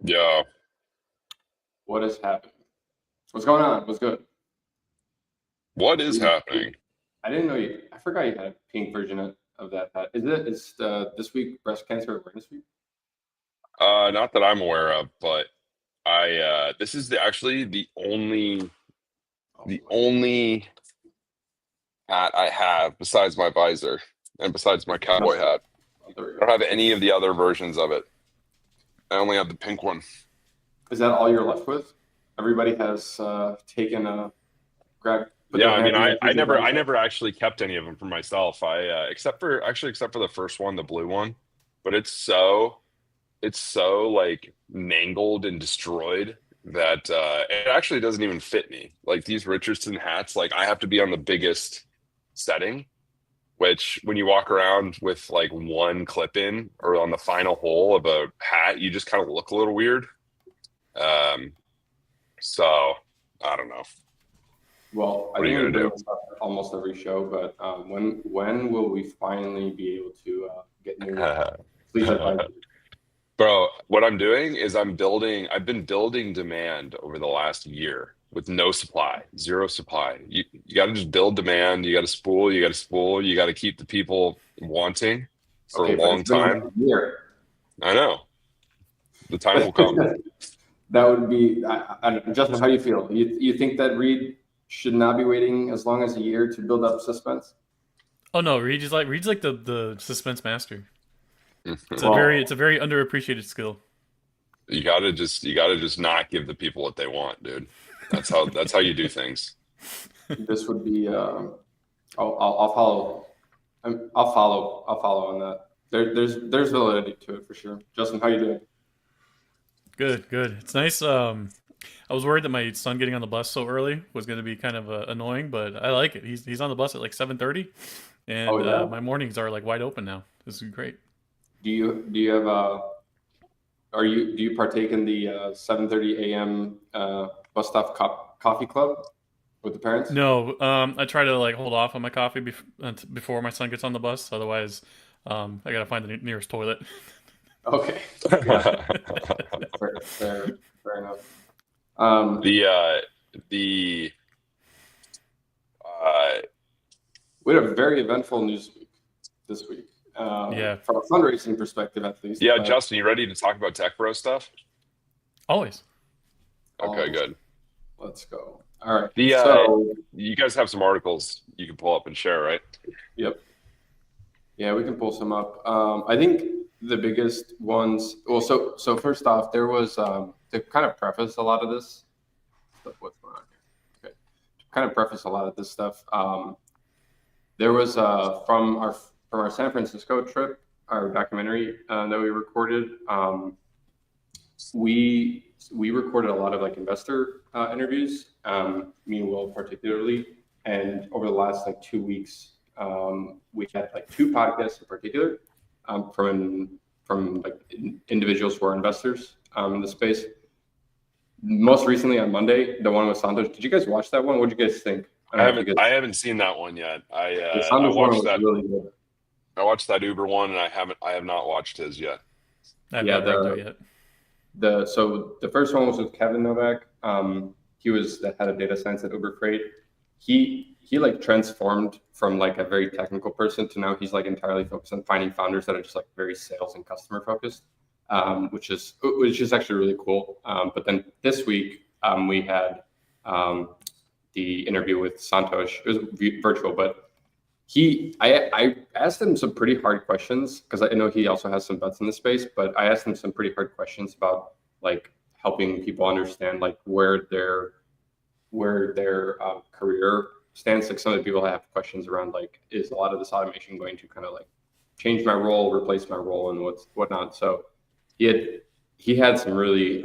Yeah. What is happening? What's going on? What's good? What is happening? I didn't know you. I forgot you had a pink version of that hat. Is this week Breast Cancer Awareness Week? Not that I'm aware of, but this is actually Oh the boy. only hat I have besides my visor and besides my cowboy hat. Oh, there we I go. don't have any of the other versions of it. I only have the pink one. Is that all you're left with? Everybody has taken a grab, put Yeah, their I mean, hand in I, their I freezer never bag. I never actually kept any of them for myself. Except for the first one, the blue one, but it's so like mangled and destroyed that it actually doesn't even fit me. Like these Richardson hats, like I have to be on the biggest setting, which when you walk around with like one clip in or on the final hole of a hat, you just kind of look a little weird. Um, so I don't know. Well, I What are think you we gonna bring do? this up almost every show, but when will we finally be able to get new freezer visors? Bro, what I'm doing is I've been building demand over the last year with no supply, zero supply. You got to just build demand. You got to spool, you got to keep the people wanting for a Okay, but it's long been time. like a year. I know the time will come. That would be, I don't know. Justin, how do you feel? You think that Reed should not be waiting as long as a year to build up suspense? Oh no, Reed's like the suspense master. Well, It's a very underappreciated skill. You gotta just not give the people what they want, dude. That's how you do things. this would be, I'll follow. I'll follow on that. There's validity to it for sure. Justin, how you doing? Good, good. It's nice. I was worried that my son getting on the bus so early was going to be kind of annoying, but I like it. He's on the bus at like 7:30, Oh and yeah. my mornings are like wide open now. This is great. Do you have do you partake in the 7:30 a.m. Bus stop coffee club with the parents? No, I try to like hold off on my coffee before my son gets on the bus. Otherwise, I gotta find the nearest toilet. Okay. Yeah. Fair enough. Um, The the uh we had a very eventful news week this week, Yeah, from a fundraising perspective at least. yeah, But Justin, you ready to talk about Tech Bro stuff? always. Okay, always, good. let's go. All right. The So, you guys have some articles you can pull up and share, right? yep. Yeah, we can pull some up. I think the biggest ones. Well, so first off, there was to kind of preface a lot of this stuff. What's going on here? Okay. To kind of preface a lot of this stuff. There was from our San Francisco trip, our documentary that we recorded. We recorded a lot of like investor interviews, me and Will particularly, and over the last like 2 weeks, we had like two podcasts in particular from like individuals who are investors in the space. Most recently on Monday, the one with Santos. Did you guys watch that one? What did you guys think? I I don't know if you haven't I guys. haven't seen that one yet. The I Santos one watched was that really good. I watched that Uber one and I have not watched his yet. I've Yeah, not gotten there yet. so the first one was with Kevin Novak. He was the head of data science at Uber Freight. He like transformed from like a very technical person to now he's like entirely focused on finding founders that are just like very sales and customer focused, which is actually really cool. But then this week we had the interview with Santosh. It was virtual, but I asked him some pretty hard questions because I know he also has some bets in the space, but I asked him some pretty hard questions about like helping people understand like where their career stands. Like some of the people have questions around like, is a lot of this automation going to kind of like change my role, replace my role, and whatnot. So he had some really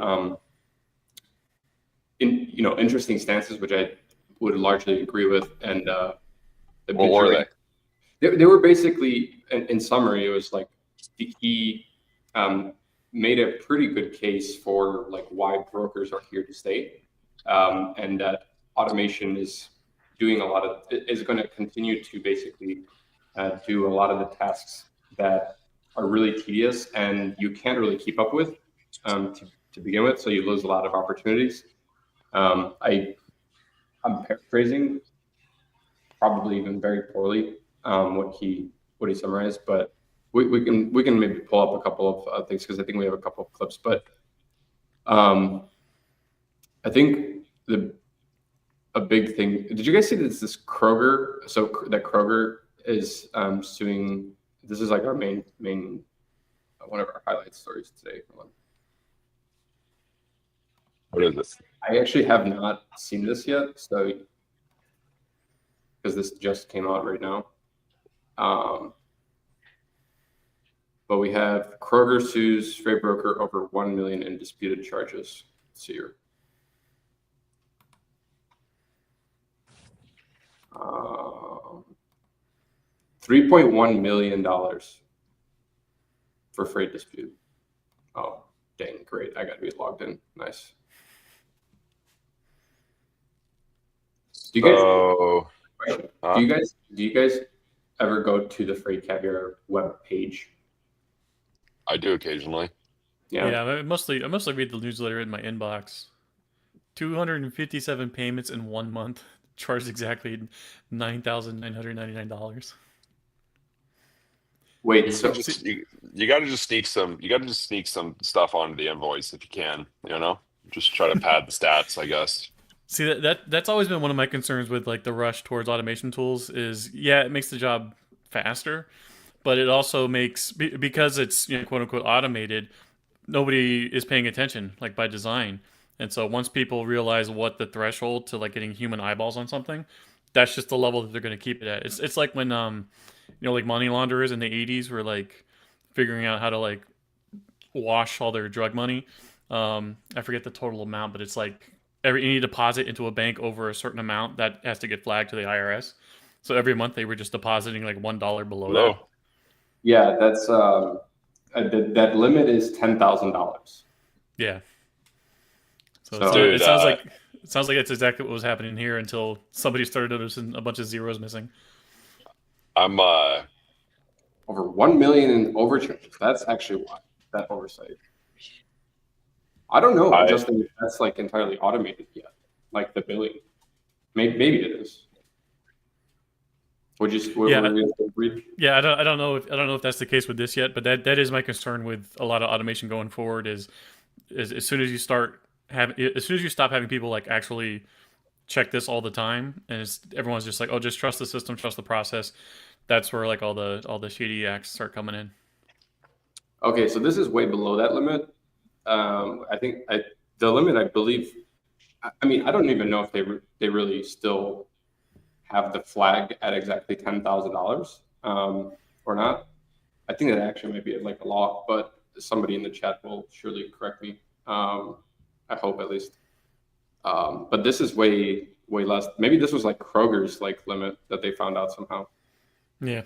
interesting stances, which I would largely agree with, and the What big were they? they were basically, in summary, it was like he made a pretty good case for like why brokers are here to stay, and that automation is going to continue to basically do a lot of the tasks that are really tedious and you can't really keep up with. to begin with, so you lose a lot of opportunities. I'm paraphrasing, probably even very poorly, what he summarized, but we can maybe pull up a couple of things because I think we have a couple of clips. But I think a big thing. Did you guys see this Kroger? So that Kroger is suing. This is like our main one of our highlight stories today. Hold on. What is this? I actually have not seen this yet, so because this just came out right now. But we have Kroger sues freight broker over $1 million in disputed charges. Let's see here. $3.1 million for freight dispute. Oh, dang, great. I got to be logged in. Nice. Do you guys ever go to the FreightCaviar web page? I do occasionally. Yeah, I mostly read the newsletter in my inbox. 257 payments in 1 month, charged exactly $9,999. Wait, so you got to just sneak some stuff onto the invoice if you can, just try to pad the stats, I guess. See, that's always been one of my concerns with like the rush towards automation tools is, yeah, it makes the job faster, but it also makes, because it's, quote unquote automated, nobody is paying attention, like by design. And so once people realize what the threshold to like getting human eyeballs on something, that's just the level that they're going to keep it at. It's like when like money launderers in the 80s were like figuring out how to like wash all their drug money. I forget the total amount, but it's like any deposit into a bank over a certain amount that has to get flagged to the IRS. So every month they were just depositing like $1 below that. Yeah, that's that limit is $10,000. Yeah. So Dude, it sounds like that's exactly what was happening here until somebody started noticing a bunch of zeros missing. I'm over 1 million in overcharges. That's actually why that oversight. I don't know, Justin, if that's like entirely automated yet, like the billing. Maybe it is. Yeah, I don't know if that's the case with this yet, but that is my concern with a lot of automation going forward. Is as soon as you stop having people like actually check this all the time, and everyone's just like, oh, just trust the system, trust the process. That's where like all the shady acts start coming in. Okay, so this is way below that limit. I think the limit, I believe. I mean, I don't even know if they really still have the flag at exactly $10,000 or not. I think that actually might be like a law, but somebody in the chat will surely correct me. I hope at least. But this is way less. Maybe this was like Kroger's like limit that they found out somehow. Yeah,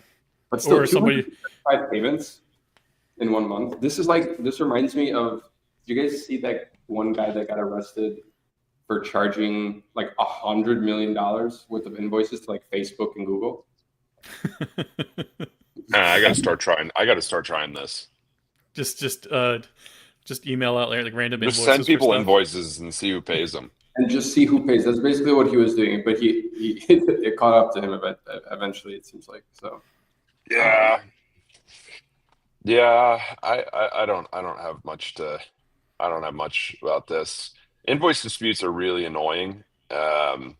but still, or somebody 5 payments in 1 month. This reminds me of. Do you guys see that one guy that got arrested for charging like $100 million worth of invoices to like Facebook and Google? I got to start trying this. Just email out like random invoices. Just send people invoices and see who pays them. And just see who pays. That's basically what he was doing. But it caught up to him eventually. It seems like so. Yeah. I don't have much about this. Invoice disputes are really annoying, and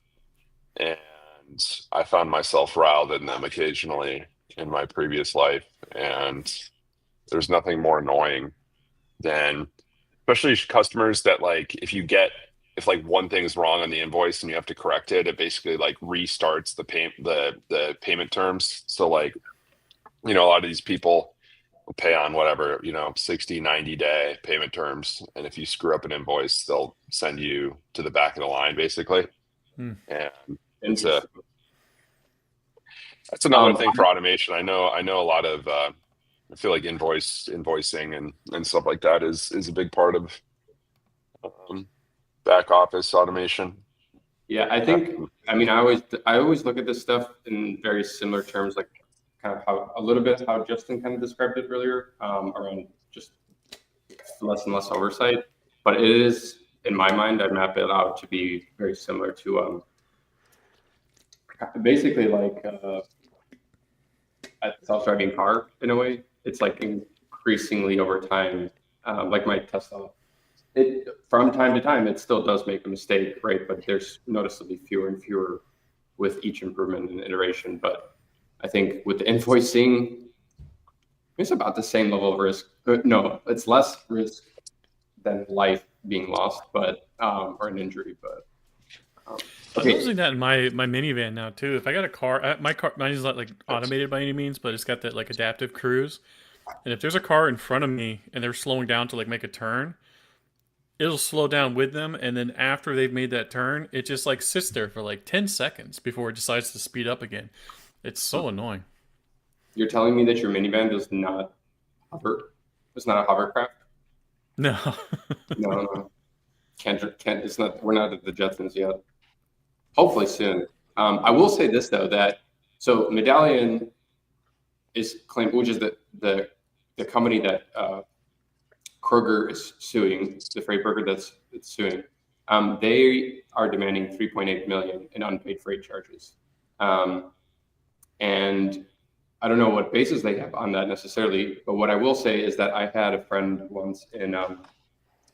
I found myself riled in them occasionally in my previous life. And there's nothing more annoying than, especially customers that like, if like one thing's wrong on the invoice and you have to correct it, it basically like restarts the payment terms. So like, a lot of these people will pay on whatever, 60, 90-day payment terms. And if you screw up an invoice, they'll send you to the back of the line, basically. And that's another thing for automation. I know a lot of, I feel like invoicing and stuff like that is a big part of back office automation. Yeah, I always look at this stuff in very similar terms, like kind of how Justin kind of described it earlier, around just less and less oversight. But it is, in my mind, I map it out to be very similar to basically like a self-driving car in a way. It's like increasingly over time, like my Tesla. It from time to time it still does make a mistake, right? But there's noticeably fewer and fewer with each improvement and iteration. But I think with the invoicing, it's about the same level of risk. No, it's less risk than life being lost, but or an injury. But I'm okay, noticing that in my minivan now too. If I got a car, mine is not like automated by any means, but it's got that like adaptive cruise. And if there's a car in front of me and they're slowing down to like make a turn, it'll slow down with them, and then after they've made that turn, it just like sits there for like 10 seconds before it decides to speed up again. It's so annoying. you're telling me that your minivan does not hover? It's not a hovercraft? No. No, no, can't. It's not. We're not at the Jetsons yet. Hopefully soon. I will say this though, that so Medallion is claimed, which is the company that Kroger is suing, the freight broker that's suing. They are demanding 3.8 million in unpaid freight charges, and I don't know what basis they have on that necessarily. But what I will say is that I had a friend once in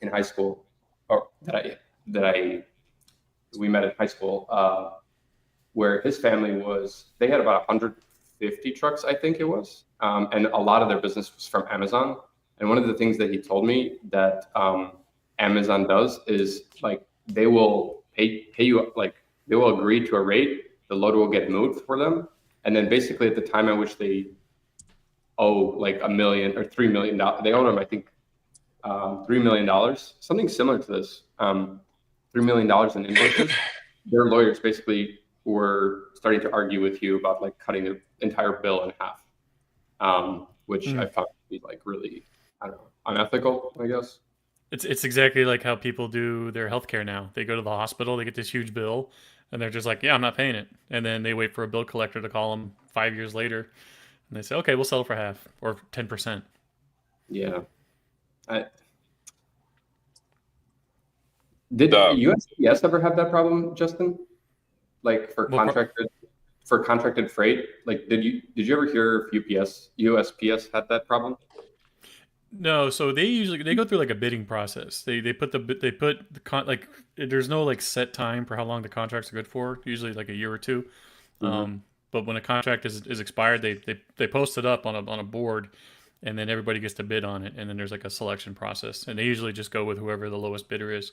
high school, or that I we met in high school, where his family they had about 150 trucks, I think it was, and a lot of their business was from Amazon. And one of the things that he told me that Amazon does is like they will pay you, like they will agree to a rate, the load will get moved for them, and then basically at the time at which they owe like $1 million or $3 million, they owe them I think $3 million, something similar to this, $3 million in invoices. Their lawyers basically were starting to argue with you about like cutting the entire bill in half, which I found to be like really, I don't know, unethical, I guess. It's exactly like how people do their healthcare now. They go to the hospital, they get this huge bill, and they're just like, "Yeah, I'm not paying it." And then they wait for a bill collector to call them 5 years later, and they say, "Okay, we'll settle for half or 10%." Yeah. I, did The USPS ever have that problem, Justin? Like Well, for contracted freight? Like did you ever hear if USPS had that problem? no, so they go through like a bidding process. They put like there's no like set time for how long the contracts are good for. Usually like a year or two. Mm-hmm. But when a contract is expired, they post it up on a board, and then everybody gets to bid on it. And then there's like a selection process, and they usually just go with whoever the lowest bidder is.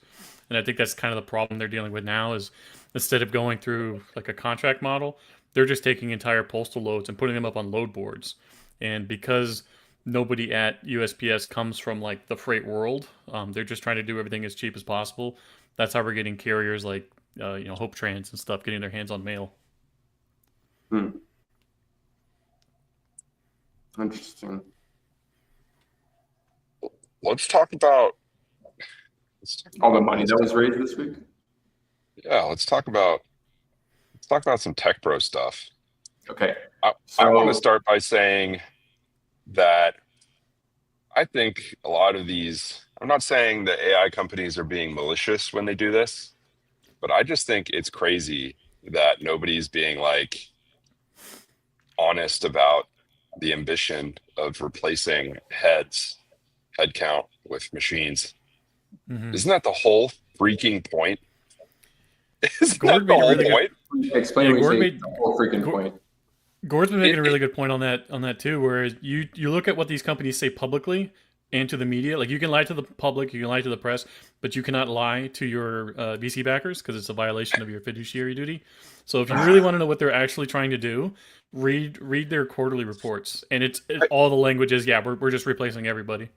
And I think that's kind of the problem they're dealing with now is instead of going through like a contract model, they're just taking entire postal loads and putting them up on load boards. And because nobody at USPS comes from like the freight world, they're just trying to do everything as cheap as possible. That's how we're getting carriers like Hope Trans and stuff getting their hands on mail. Hmm. Interesting. let's talk about All the money that was raised this week. yeah, let's talk about some tech bro stuff. Okay. I want to So start by saying that I think a lot of these, I'm not saying the AI companies are being malicious when they do this, but I just think it's crazy that nobody's being like honest about the ambition of replacing head count with machines. Mm-hmm. Isn't that the whole freaking point? Isn't that Gord the made a whole really good point? explain yeah. what you're Gord saying. made The whole freaking Gord, point. Gord's been making It, a it, really good point on that too. Whereas you look at what these companies say publicly and to the media, like you can lie to the public, you can lie to the press, but you cannot lie to your VC backers because it's a violation of your fiduciary duty. So if you really want to know what they're actually trying to do, read their quarterly reports, and all the language is yeah, we're just replacing everybody.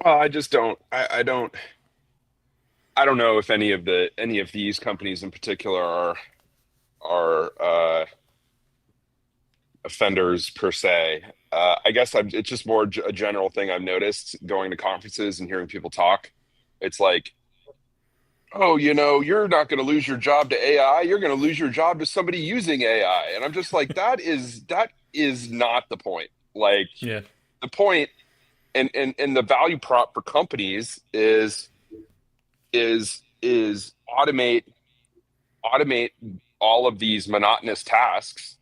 well, I just don't. I don't know if any of these companies in particular are offenders per se. I guess it's just more a general thing I've noticed going to conferences and hearing people talk. It's like, oh, you're not going to lose your job to AI. You're going to lose your job to somebody using AI. And I'm just like, that is not the point. Like Yeah. the point and the value prop for companies is is automate all of these monotonous tasks.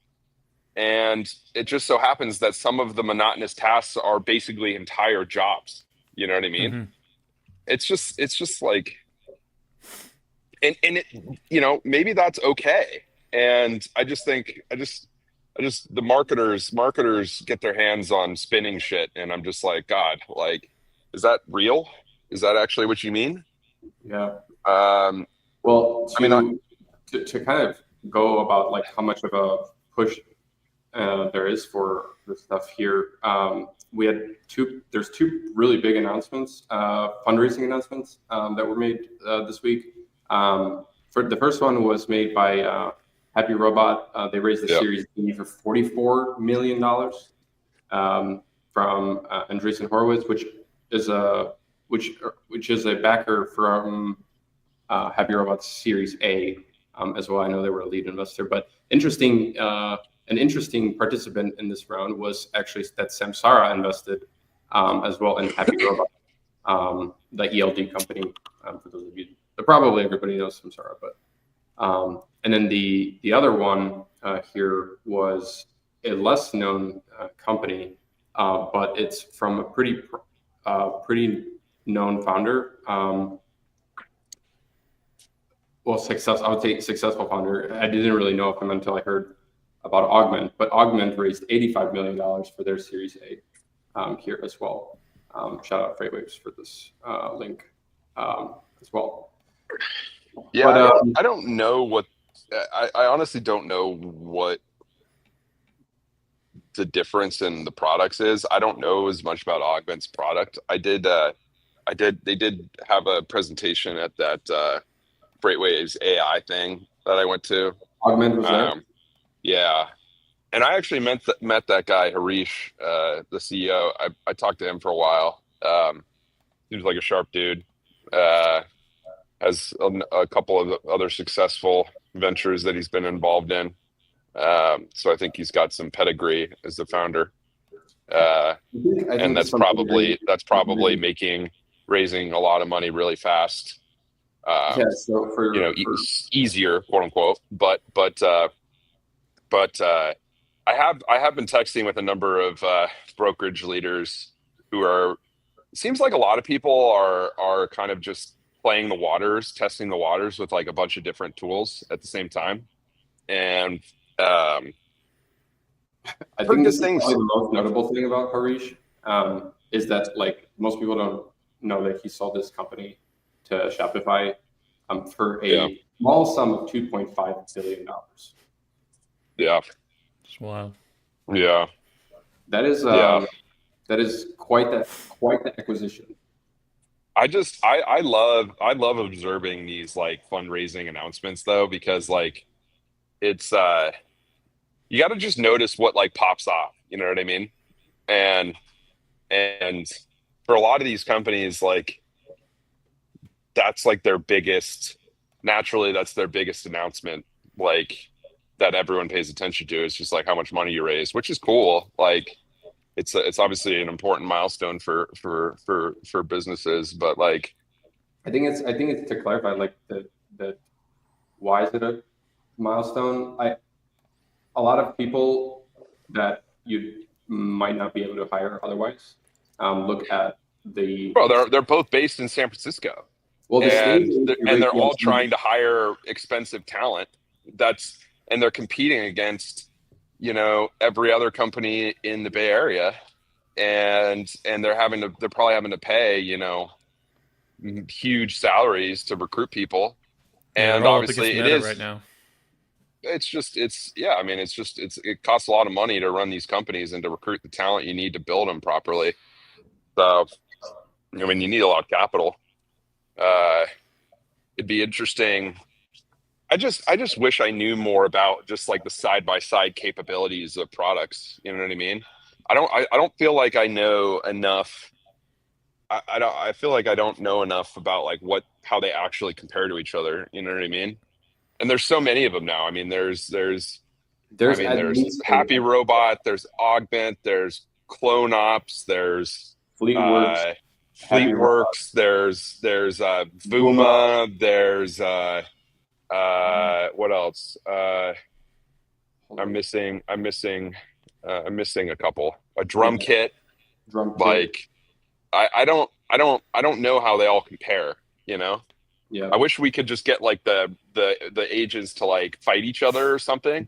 And it just so happens that some of the monotonous tasks are basically entire jobs. You know what I mean? Mm-hmm. It's just like, and it, maybe that's okay. And I just the marketers get their hands on spinning shit, and I'm just like, God, like, is that real? Is that actually what you mean? Yeah. Um, Well, I mean, I, to kind of go about like how much of a push there is for the stuff here. There's two really big announcements, fundraising announcements that were made this week. For the first one was made by Happy Robot. They raised the yeah, Series B for $44 million from Andreessen Horowitz, is a which is a backer from Happy Robot's Series A as well. I know they were a lead investor, but an interesting participant in this round was actually that Samsara invested as well in Happy Robot, the ELD company. For those of you, probably everybody knows Samsara, but and then the other one here was a less known company, but it's from a pretty known founder. I would say successful founder. I didn't really know of him until I heard about Augment, but Augment raised $85 million for their Series A here as well. Shout out FreightWaves for this link as well. yeah. But I don't know what. I honestly don't know what the difference in the products is. I don't know as much about Augment's product. They did have a presentation at that FreightWaves AI thing that I went to. Augment was there. Yeah, and I actually met that guy Harish, the CEO. I talked to him for a while. He was like a sharp dude. Has a couple of other successful ventures that he's been involved in. So I think he's got some pedigree as the founder. I And think that's probably raising a lot of money really fast. yeah. So Easier, quote unquote. But I have been texting with a number of brokerage leaders who are. It seems like a lot of people are kind of just playing the waters, testing the waters with like a bunch of different tools at the same time. And I heard think good this is things. probably the most notable thing about Harish is that like most people don't know that he sold this company to Shopify for a small sum of $2.5 billion. Yeah. Wow. Yeah. That is Yeah. that is quite the acquisition. I love observing these like fundraising announcements though, because like it's you got to just notice what like pops off, you know what I mean? And for a lot of these companies, like that's like naturally that's their biggest announcement, like that everyone pays attention to. It's just like how much money you raise, which is cool. Like it's obviously an important milestone for businesses, but like I think it's to clarify like that why is it a milestone? A lot of people that you might not be able to hire otherwise look at the bro, they're both based in San Francisco, the stage and they're all trying to hire expensive talent. And they're competing against every other company in the Bay Area, and they're probably having to pay huge salaries to recruit people. Yeah, And they're all up against obviously Meta right now. I mean, it costs a lot of money to run these companies and to recruit the talent you need to build them properly. So, I mean, you need a lot of capital. It'd be interesting. I just wish I knew more about just like the side by side capabilities of products. You know what I mean? I don't feel like I know enough. I feel like I don't know enough about like how they actually compare to each other. You know what I mean? And there's so many of them now. I mean, there's Happy Robot, there's Augment, there's Clone Ops, there's Fleetworks. Happy Robot. FleetWorks. There's Boomer. Vuma. There's what else? I'm missing a couple. A drum Yeah, kit. drum kit. Like I don't know how they all compare, you know? Yeah. I wish we could just get like the agents to like fight each other or something.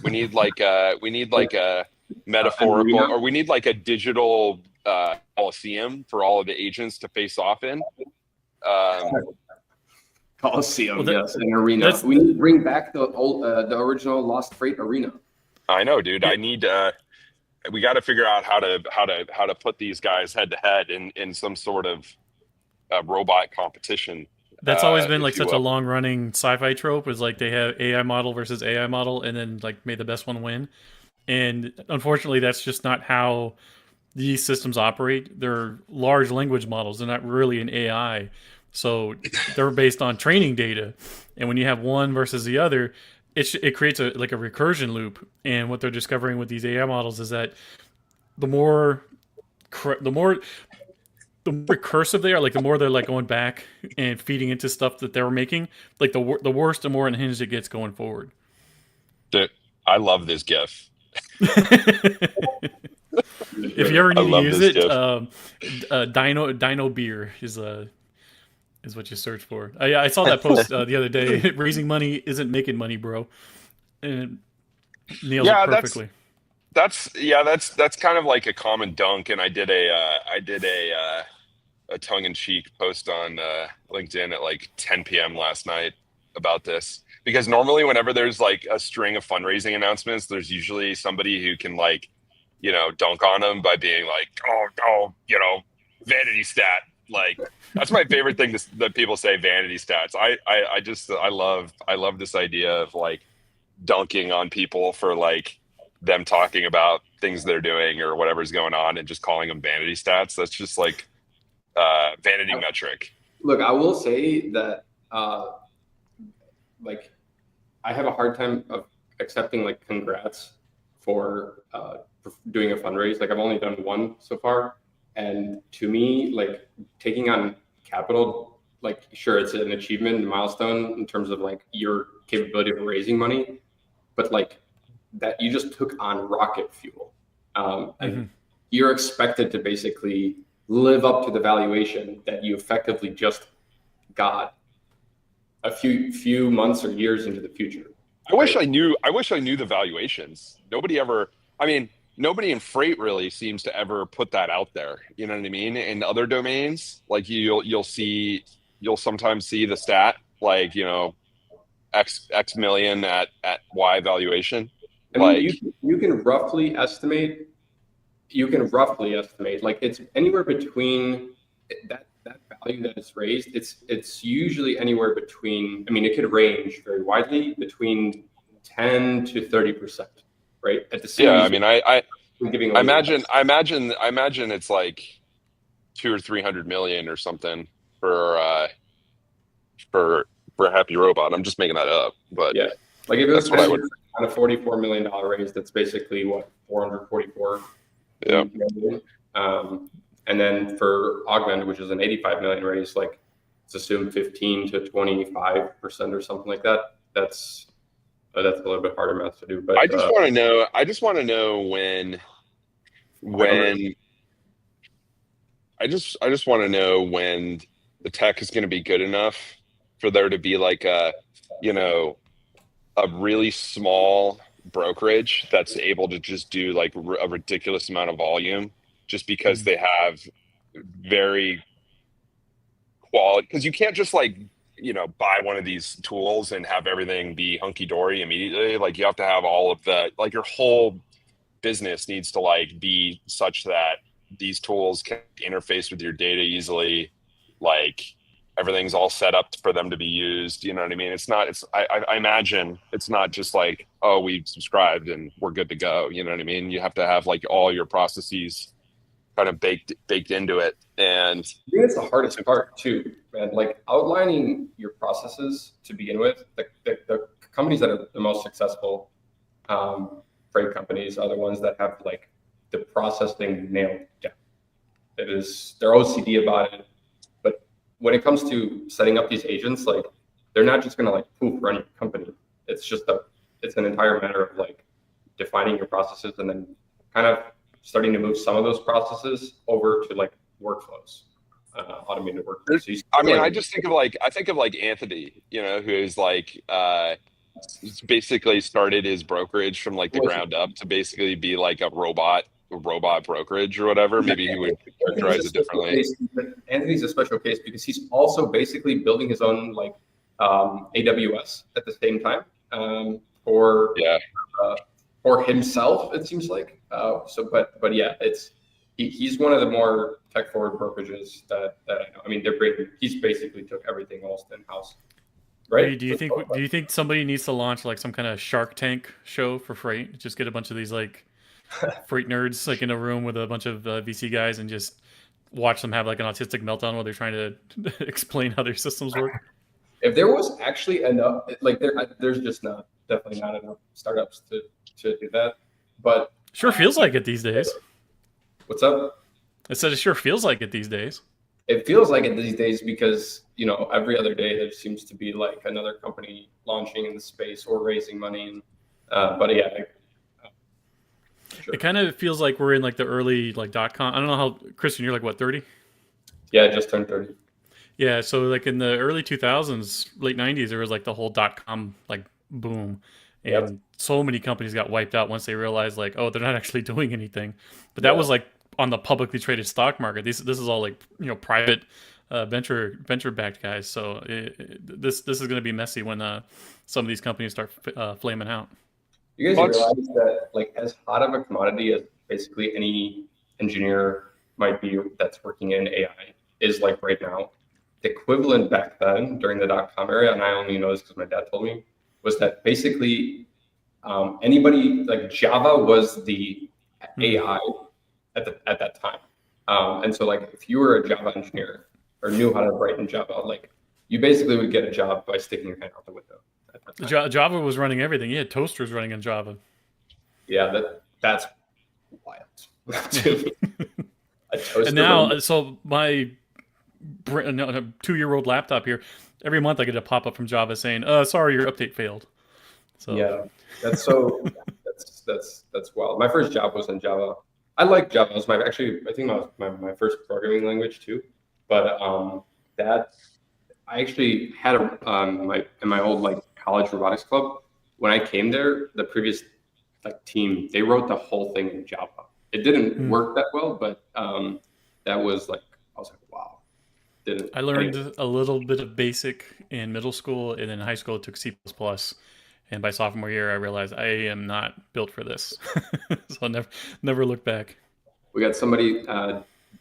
We need like a An metaphorical, arena. or we need like a digital coliseum for all of the agents to face off in. Coliseum, Well, yes, an arena. We need to bring back the original Lost Freight arena. I know, dude. I need we got to figure out how to put these guys head to head in some sort of robot competition. That's always been If like you such a will. long running sci-fi trope is like they have AI model versus AI model and then like made the best one win. And unfortunately that's just not how these systems operate. They're large language models. They're not really an AI. So they're based on training data. And when you have one versus the other, it creates a like a recursion loop. And what they're discovering with these AI models is that the more the more the more recursive they are, like the more they're like going back and feeding into stuff that they were making, like the worse, the more unhinged it gets going forward. Dude, I love this GIF. If you ever I need to love use this it, GIF. Dino beer is what you search for. I saw that post the other day. Raising money isn't making money, bro, and it nails it Yeah, perfectly. that's kind of like a common dunk, and I did a tongue in cheek post on LinkedIn at like 10 p.m. last night about this, because normally whenever there's like a string of fundraising announcements, there's usually somebody who can like, dunk on them by being like, oh, vanity stat. Like that's my favorite thing that people say, vanity stats. I love this idea of like dunking on people for like them talking about things they're doing or whatever's going on and just calling them vanity stats. That's just like vanity metric. Look, I will say that like I have a hard time of accepting like congrats for doing a fundraise. Like I've only done one so far, and to me, like taking on capital, like sure it's an achievement and milestone in terms of like your capability of raising money, but like that you just took on rocket fuel, and you're expected to basically live up to the valuation that you effectively just got a few months or years into the future. I wish I knew. I wish I knew the valuations. Nobody ever. I mean, nobody in freight really seems to ever put that out there. You know what I mean? In other domains, like you'll sometimes see the stat like X million at Y valuation. I mean, Like you can roughly estimate. You can roughly estimate like it's anywhere between that value that is raised. It's usually anywhere between. I mean, it could range very widely between 10 to 30%, right? At the yeah, series, I mean, I we're giving I away the imagine best. I imagine it's like 200 or 300 million or something for for a happy robot. I'm just making that up, but Yeah, like if it was that's what I 10 would. years on a $44 million raise, that's basically what 444 Yeah. million. And then for Augment, which is an 85 million raise, like let's assume 15 to 25% or something like that. That's a little bit harder math to do, but I just want to know. I just want to know when I just want to know when the tech is going to be good enough for there to be like you know, a really small brokerage that's able to just do like a ridiculous amount of volume just because they have very quality, because you can't just like buy one of these tools and have everything be hunky-dory immediately. Like you have to have all of the, like your whole business needs to like be such that these tools can interface with your data easily, like everything's all set up for them to be used. You know what I mean? It's not, I imagine it's not just like, oh, we subscribed and we're good to go. You know what I mean? You have to have like all your processes kind of baked into it. And I think it's the hardest part too, man. Like outlining your processes to begin with. The companies that are the most successful freight companies are the ones that have like the process thing nailed down. they're OCD about it. But when it comes to setting up these agents, like they're not just gonna like poof run your company. It's an entire matter of like defining your processes and then kind of starting to move some of those processes over to like workflows, automated workflows. So I mean, like, I think of like Anthony, who's like basically started his brokerage from like the ground up to basically be like a robot brokerage or whatever. Maybe he would characterize it differently. Anthony's a special case because he's also basically building his own like AWS at the same time for Yeah. For himself. It seems like but yeah, he's one of the more tech forward brokerages that I know. I mean, he's basically took everything else in house. Right? Do you think somebody needs to launch like some kind of Shark Tank show for freight? Just get a bunch of these like freight nerds like in a room with a bunch of VC guys and just watch them have like an autistic meltdown while they're trying to explain how their systems work. If there was actually enough, like there's just definitely not enough startups to do that. But sure feels like it these days. What's up? I said it sure feels like it these days. It feels like it these days because every other day there seems to be like another company launching in the space or raising money. And but yeah. Sure. It kind of feels like we're in like the early like .com. I don't know how, Christian, you're like what, 30? Yeah, I just turned 30. Yeah, so like in the early 2000s, late 90s, there was like the whole .com like boom, and so many companies got wiped out once they realized like, oh, they're not actually doing anything. But that was like on the publicly traded stock market. This is all like private venture backed guys. So this is going to be messy when some of these companies start flaming out. You guys realize that like as hot of a commodity as basically any engineer might be that's working in AI is like right now, the equivalent back then during the .com era, and I only know this because my dad told me, was that basically anybody like Java was the AI at that time. And so like if you were a Java engineer or knew how to write in Java, like you basically would get a job by sticking your hand out the window. Java was running everything. You had toasters running in Java. Yeah, that's wild. And now, so my 2-year-old laptop here, every month I get a pop-up from Java saying, sorry, your update failed. So yeah, that's wild. My first job was in Java. I like Java. It was I think my first programming language too. But that I actually had in my old like college robotics club. When I came there, the previous like team, they wrote the whole thing in Java. It didn't work that well, but that was like, I was like, wow. I learned a little bit of BASIC in middle school, and in high school it took C++. And by sophomore year, I realized I am not built for this. So I'll never look back. We got somebody,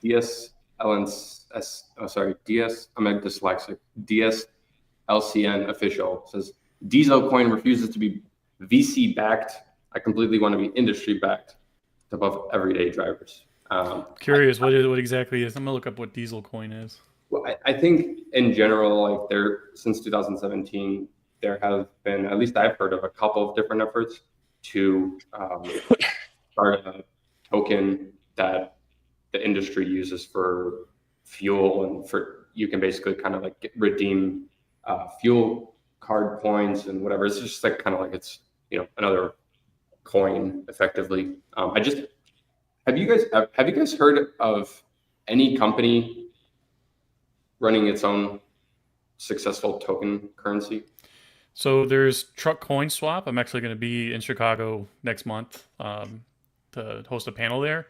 DS, I'm dyslexic. DSLCN official says, Diesel coin refuses to be VC backed. I completely want to be industry backed above everyday drivers. Curious, what exactly is? I'm gonna look up what Diesel coin is. Well, I think in general, like since 2017, there have been, at least I've heard of a couple of different efforts to start a token that the industry uses for fuel, and you can basically kind of like redeem fuel card points and whatever. It's just like kind of like it's another coin effectively. Have you guys heard of any company running its own successful token currency? So there's Truck Coin Swap. I'm actually going to be in Chicago next month to host a panel there.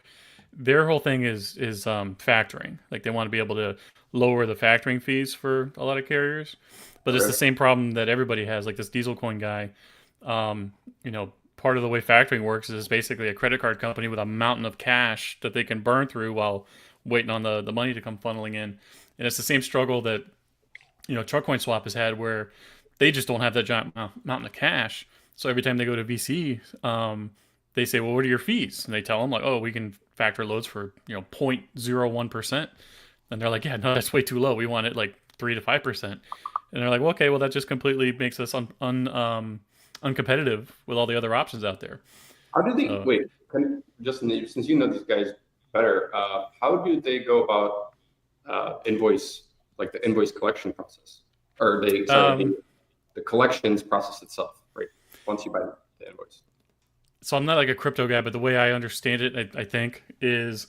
Their whole thing is factoring. Like they want to be able to lower the factoring fees for a lot of carriers, but it's the same problem that everybody has. Like this Diesel Coin guy, part of the way factoring works is basically a credit card company with a mountain of cash that they can burn through while waiting on the money to come funneling in. And it's the same struggle that Truck Coin Swap has had, where they just don't have that giant mountain of cash. So every time they go to VC, they say, well, what are your fees? And they tell them like, oh, we can factor loads for 0.01%. And they're like, yeah, no, that's way too low. We want it like 3 to 5%. And they're like, well, okay, well, that just completely makes us uncompetitive with all the other options out there. How do they wait? Since you know these guys better. How do they go about invoice, like the invoice collection process, or the collections process itself, right? Once you buy the invoice. So I'm not like a crypto guy, but the way I understand it, I think, is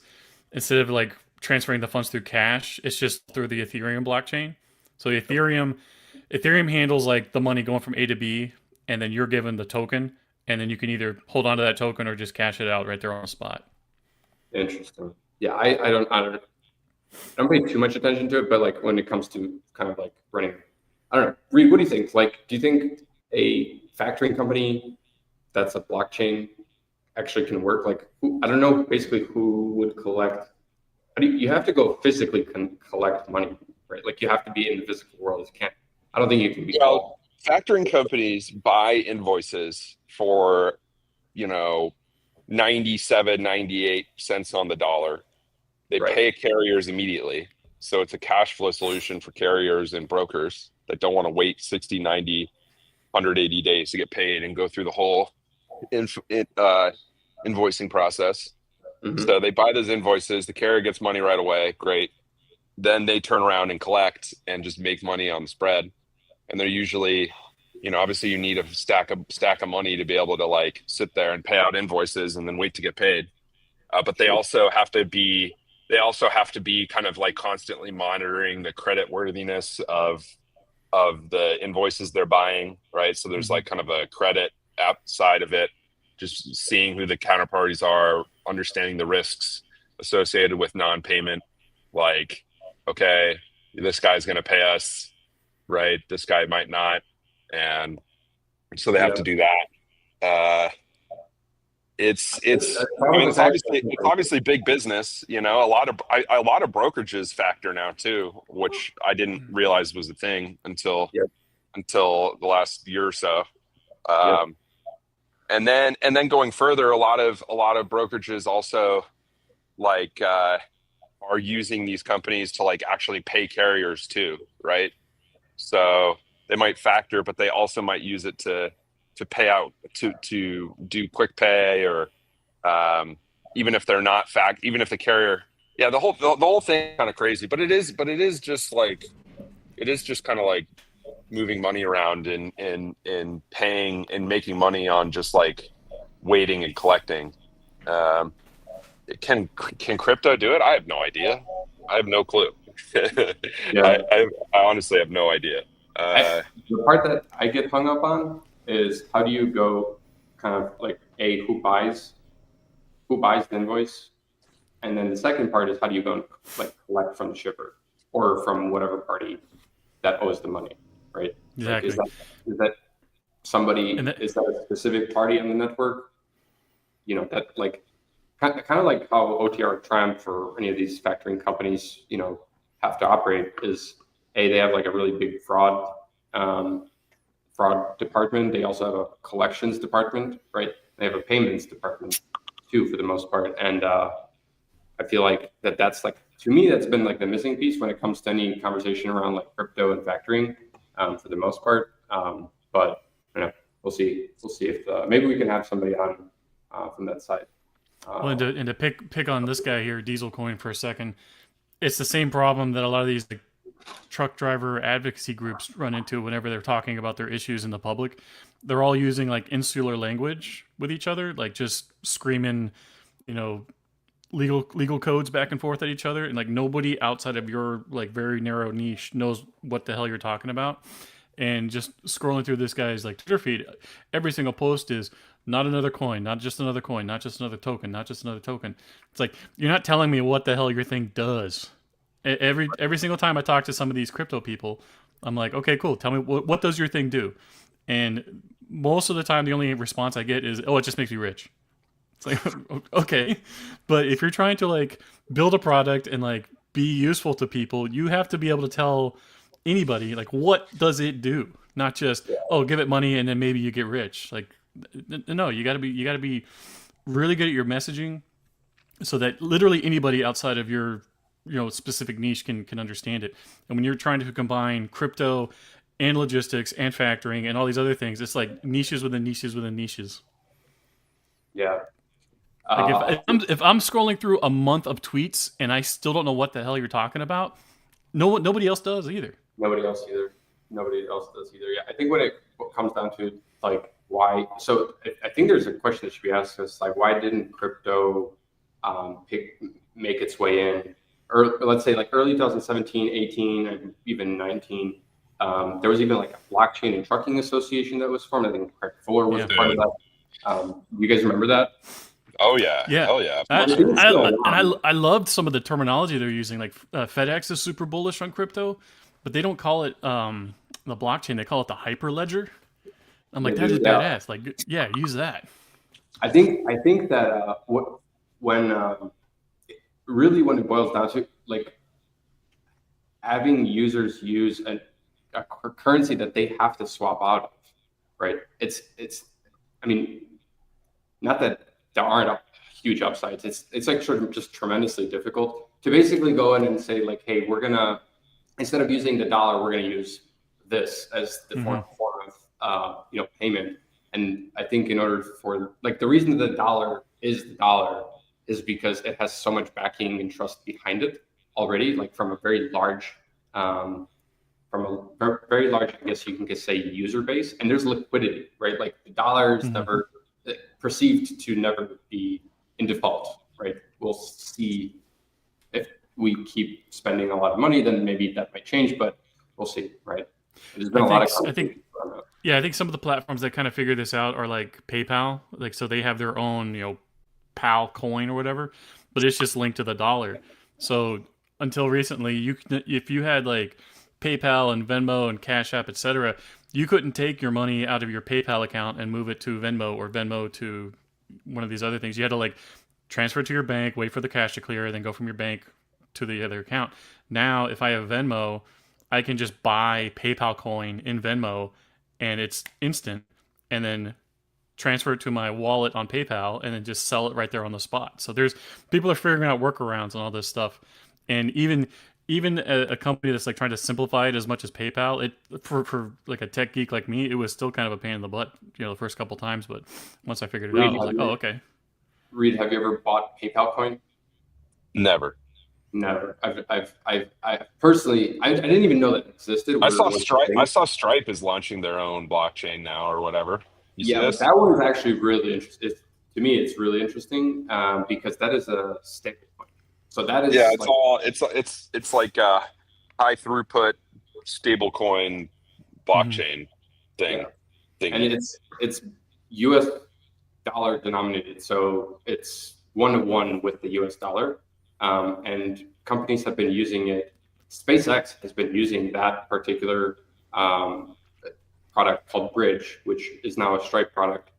instead of like transferring the funds through cash, it's just through the Ethereum blockchain. So the Ethereum handles like the money going from A to B, and then you're given the token, and then you can either hold on to that token or just cash it out right there on the spot. Interesting. Yeah, I don't pay too much attention to it, but like when it comes to kind of like running, I don't know. Reed, what do you think? Like, do you think a factoring company that's a blockchain actually can work? Like, I don't know, basically who would collect. You have to go physically collect money, right? Like you have to be in the physical world. You can't. I don't think you can be all. Well, factoring companies buy invoices for, 97, 98 cents on the dollar. They Right. pay carriers immediately. So it's a cash flow solution for carriers and brokers that don't want to wait 60, 90, 180 days to get paid and go through the whole invoicing process. Mhm. So they buy those invoices, the carrier gets money right away, great. Then they turn around and collect and just make money on the spread. And they're usually, obviously you need a stack of money to be able to like sit there and pay out invoices and then wait to get paid. But they also have to be kind of like constantly monitoring the credit worthiness of the invoices they're buying, right? So there's like kind of a credit app side of it, just seeing who the counterparties are, understanding the risks associated with non-payment. Like, okay, this guy's going to pay us, right? This guy might not, and so they have Yeah. to do that. It's I mean Probably it's obviously big business. A lot of brokerages factor now too, which I didn't realize was a thing until Yep. the last year or so. Yep. And then going further, a lot of brokerages also like are using these companies to like actually pay carriers too, right? So they might factor, but they also might use it to pay out, to do quick pay, or even if they're not even if the carrier, yeah, the whole thing kind of crazy, but it is just kind of like moving money around and paying and making money on just like waiting and collecting. Um, can crypto do it? I have no idea. I have no clue. Yeah. I honestly have no idea. The part that I get hung up on is how do you go kind of like who buys the invoice, and then the second part is how do you go and like collect from the shipper or from whatever party that owes the money, right? Like Exactly. is that somebody, And that, is that a specific party on the network? That like kind of like how OTR Triumph or any of these factoring companies, have to operate is they have like a really big fraud department. They also have a collections department, right? They have a payments department too, for the most part. And I feel like that's like, to me, that's been like the missing piece when it comes to any conversation around like crypto and factoring, for the most part. But we'll see. We'll see if maybe we can have somebody on from that side. well, and to pick on this guy here, Diesel Coin, for a second, it's the same problem that a lot of these like, truck driver advocacy groups run into whenever they're talking about their issues in the public. They're all using like insular language with each other, like just screaming, you know, legal codes back and forth at each other, and like nobody outside of your like very narrow niche knows what the hell you're talking about. And just scrolling through this guy's like Twitter feed, every single post is not another coin, not just another coin, not just another token, not just another token. It's like you're not telling me what the hell your thing does. Every single time I talk to some of these crypto people, I'm like, okay, cool. Tell me what does your thing do? And most of the time, the only response I get is, oh, it just makes me rich. It's like, okay, but if you're trying to like build a product and like be useful to people, you have to be able to tell anybody like what does it do, not just oh give it money and then maybe you get rich. Like no, you got to be really good at your messaging so that literally anybody outside of your specific niche can understand it. And when you're trying to combine crypto and logistics and factoring and all these other things, it's like niches within niches within niches. Yeah. Like Uh, if I'm scrolling through a month of tweets and I still don't know what the hell you're talking about, nobody else does either. Nobody else either. Nobody else does either. Yeah, I think when it comes down to like why, so I think there's a question that should be asked us, like why didn't crypto make its way in, or let's say like early 2017, 18, and even 19. There was even like a blockchain and trucking association that was formed. I think Craig Fuller was Yeah. a part of that. You guys remember that? Oh yeah. Yeah. Hell yeah. I think it's still around. I loved some of the terminology they're using. Like FedEx is super bullish on crypto, but they don't call it the blockchain. They call it the hyperledger. I'm like, They that do, is yeah. badass. Like, yeah, use that. I think that when really when it boils down to like having users use a currency that they have to swap out of, right? It's I mean, not that there aren't huge upsides. It's like sort of just tremendously difficult to basically go in and say like, hey, we're gonna, instead of using the dollar, we're gonna use this as the form of payment. And I think in order for like the reason the dollar is because it has so much backing and trust behind it already, like from a very large very large, I guess you can say, user base, and there's liquidity, right? Like the dollar is never perceived to never be in default, right? We'll see if we keep spending a lot of money, then maybe that might change, but we'll see, right? There's been a lot of I think some of the platforms that kind of figure this out are like PayPal, like so they have their own PAL coin or whatever, but it's just linked to the dollar. So until recently, if you had like PayPal and Venmo and Cash App, etc., you couldn't take your money out of your PayPal account and move it to Venmo or Venmo to one of these other things. You had to like transfer it to your bank, wait for the cash to clear, then go from your bank to the other account. Now, if I have Venmo, I can just buy PayPal coin in Venmo and it's instant, and then transfer it to my wallet on PayPal and then just sell it right there on the spot. So people are figuring out workarounds and all this stuff. And even a company that's like trying to simplify it as much as PayPal, for like a tech geek like me, it was still kind of a pain in the butt, the first couple times. But once I figured it out, I was like, oh, okay. Reed, have you ever bought PayPal coin? Never. Never. I personally, I didn't even know that existed. I saw Stripe is launching their own blockchain now or whatever. You see this? But that one is actually really interesting. To me, it's really interesting because that is a stable coin. So that is it's like a high throughput stable coin blockchain thing. And it's US dollar denominated, so it's 1-to-1 with the US dollar. And companies have been using it. SpaceX has been using that particular product called Bridge, which is now a Stripe product.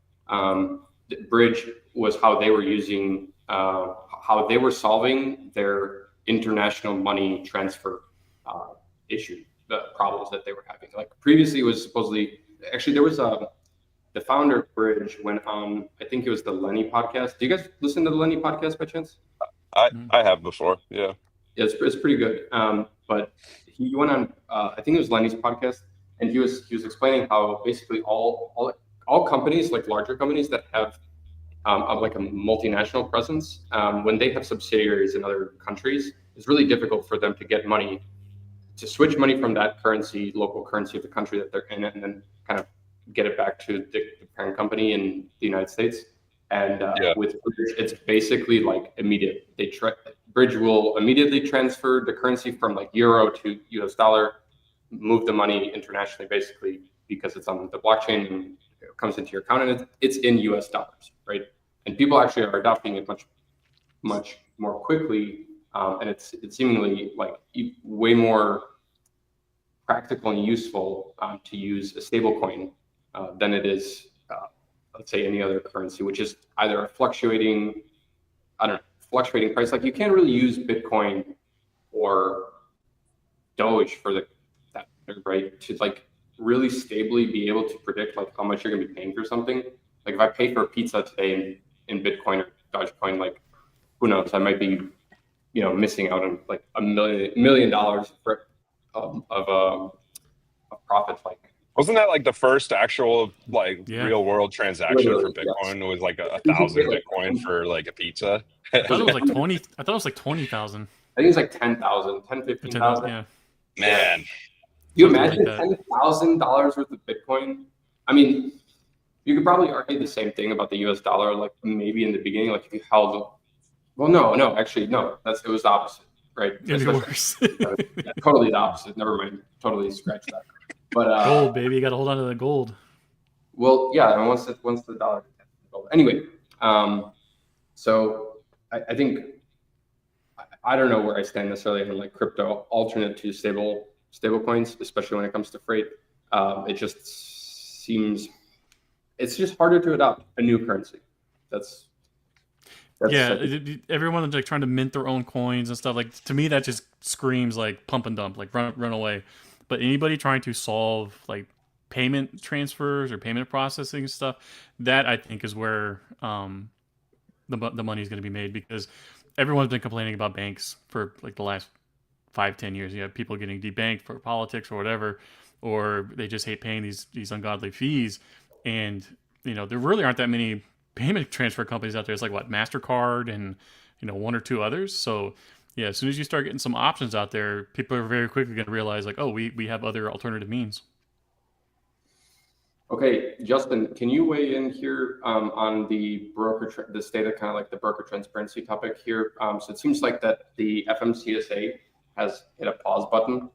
Bridge was how they were solving their international money transfer issue, the problems that they were having. Like previously, it was supposedly there was the founder of Bridge went on. I think it was the Lenny podcast. Do you guys listen to the Lenny podcast by chance? I have before, yeah. It's pretty good. But he went on, I think it was Lenny's podcast, and he was explaining how basically all companies, like larger companies that have like a multinational presence, when they have subsidiaries in other countries, it's really difficult for them to get money, to switch money from that currency, local currency of the country that they're in, and then kind of get it back to the parent company in the United States. And with Bridge, it's basically like immediate. Bridge will immediately transfer the currency from like euro to US dollar, move the money internationally, basically because it's on the blockchain and it comes into your account, and it's in US dollars, right? And people actually are adopting it much more quickly, and it's seemingly like way more practical and useful to use a stable coin than it is let's say any other currency, which is either a fluctuating price. Like you can't really use Bitcoin or Doge for that, right? To like really stably be able to predict like how much you're gonna be paying for something. Like if I pay for a pizza today in Bitcoin or Dogecoin, like who knows? I might be, missing out on like $1 million of profit, like Wasn't that like the first actual like Yeah, real world transaction for Literally, yes. Bitcoin? It was like a I think he paid 1,000 like Bitcoin for like a pizza. I thought it was like 20. I thought it was like 20,000 I think it's like 10,000, 10, or 15,000. 10,000. Yeah, Yeah. Man, You something like imagine that. $10,000 worth of Bitcoin? I mean, you could probably argue the same thing about the US dollar, like maybe in the beginning, like if you held, well, no, actually, no, it was the opposite, right? It'd be Especially, worse. yeah, totally the opposite. Never mind, totally scratch that. But Gold, baby, you got to hold on to the gold. well, yeah, and once the dollar, anyway, um, so I think I don't know where I stand necessarily in like crypto alternate to stable coins, especially when it comes to freight. It just seems it's just harder to adopt a new currency. That's that's Yeah, I think, everyone is like trying to mint their own coins and stuff. Like to me, that just screams like pump and dump, like run away. But anybody trying to solve like payment transfers or payment processing stuff, that I think is where the money is going to be made because everyone's been complaining about banks for like the last 5-10 years. You have people getting debanked for politics or whatever, or they just hate paying these ungodly fees. And there really aren't that many payment transfer companies out there. It's like what Mastercard and one or two others. So yeah, as soon as you start getting some options out there, people are very quickly going to realize like, oh, we have other alternative means. okay, Justin, can you weigh in here on the the state of kind of like the broker transparency topic here? So it seems like that the FMCSA has hit a pause button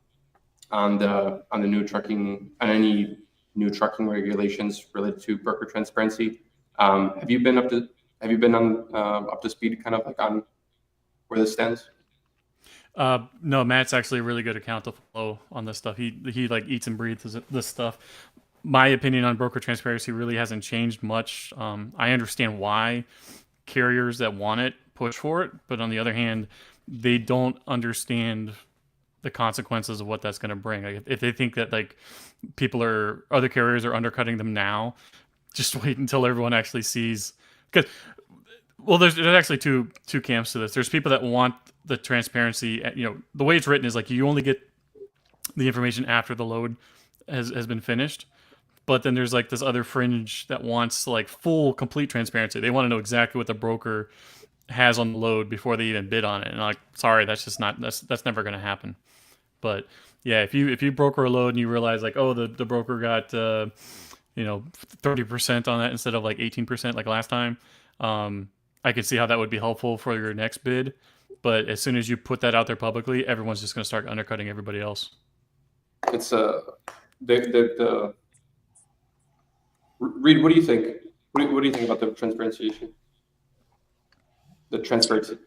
on the new trucking on any new trucking regulations related to broker transparency. Have you been on up to speed kind of like on where this stands? No, Matt's actually a really good account to follow on this stuff. He like eats and breathes this stuff. My opinion on broker transparency really hasn't changed much. I understand why carriers that want it push for it, but on the other hand, they don't understand the consequences of what that's going to bring. Like if they think that like other carriers are undercutting them now, just wait until everyone actually sees. Because well, there's actually two camps to this. There's people that want the transparency. The way it's written is like you only get the information after the load has been finished. But then there's like this other fringe that wants like full, complete transparency. They want to know exactly what the broker has on the load before they even bid on it. And like, sorry, that's just not that's never going to happen. But yeah, if you broker a load and you realize like, oh, the broker got 30% on that instead of like 18% like last time, I could see how that would be helpful for your next bid. But as soon as you put that out there publicly, everyone's just going to start undercutting everybody else. It's the Reed. What do you think? What do you think about the transparency issue? The transparency.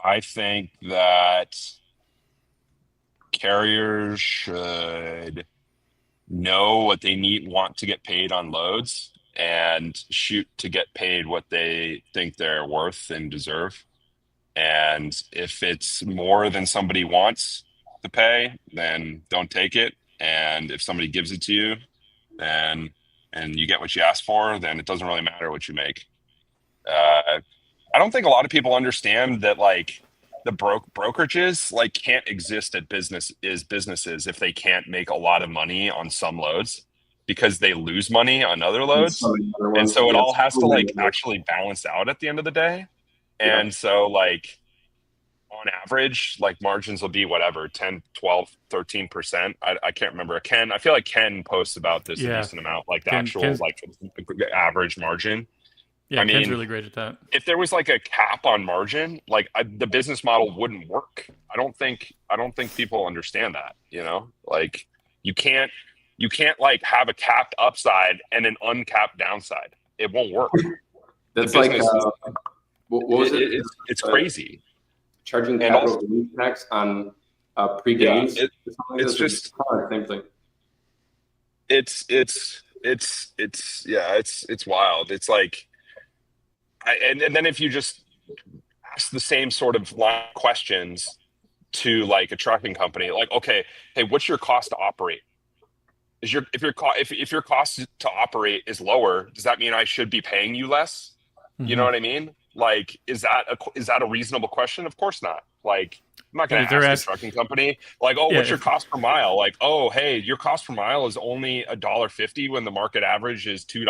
I think that carriers should know what they want to get paid on loads and shoot to get paid what they think they're worth and deserve. And if it's more than somebody wants to pay, then don't take it. And if somebody gives it to you, then and you get what you ask for, then it doesn't really matter what you make. I don't think a lot of people understand that like the brokerages like can't exist at businesses if they can't make a lot of money on some loads because they lose money on other loads. And so it all has to like actually balance out at the end of the day. And so like on average, like margins will be whatever, 10, 12, 13%. I can't remember. I feel like Ken posts about this a Yeah, decent amount, like the Ken's like average margin. yeah, I Ken's mean, really great at that. if there was like a cap on margin, like the business model wouldn't work. I don't think people understand that, like you can't like have a capped upside and an uncapped downside. It won't work. That's The like business, what was it? it's crazy. Charging And capital also, gains tax on pre-gains. it's just same thing. it's wild. It's like and then if you just ask the same sort of line of questions to like a trucking company, like, okay, hey, what's your cost to operate? If your cost to operate is lower, does that mean I should be paying you less? You know Mm-hmm. what I mean? Like, is that a reasonable question? Of course not. Like, not And going if to they're ask a asked, trucking company like, oh, yeah, what's your cost per mile? Like, oh, hey, your cost per mile is only $1.50 when the market average is $2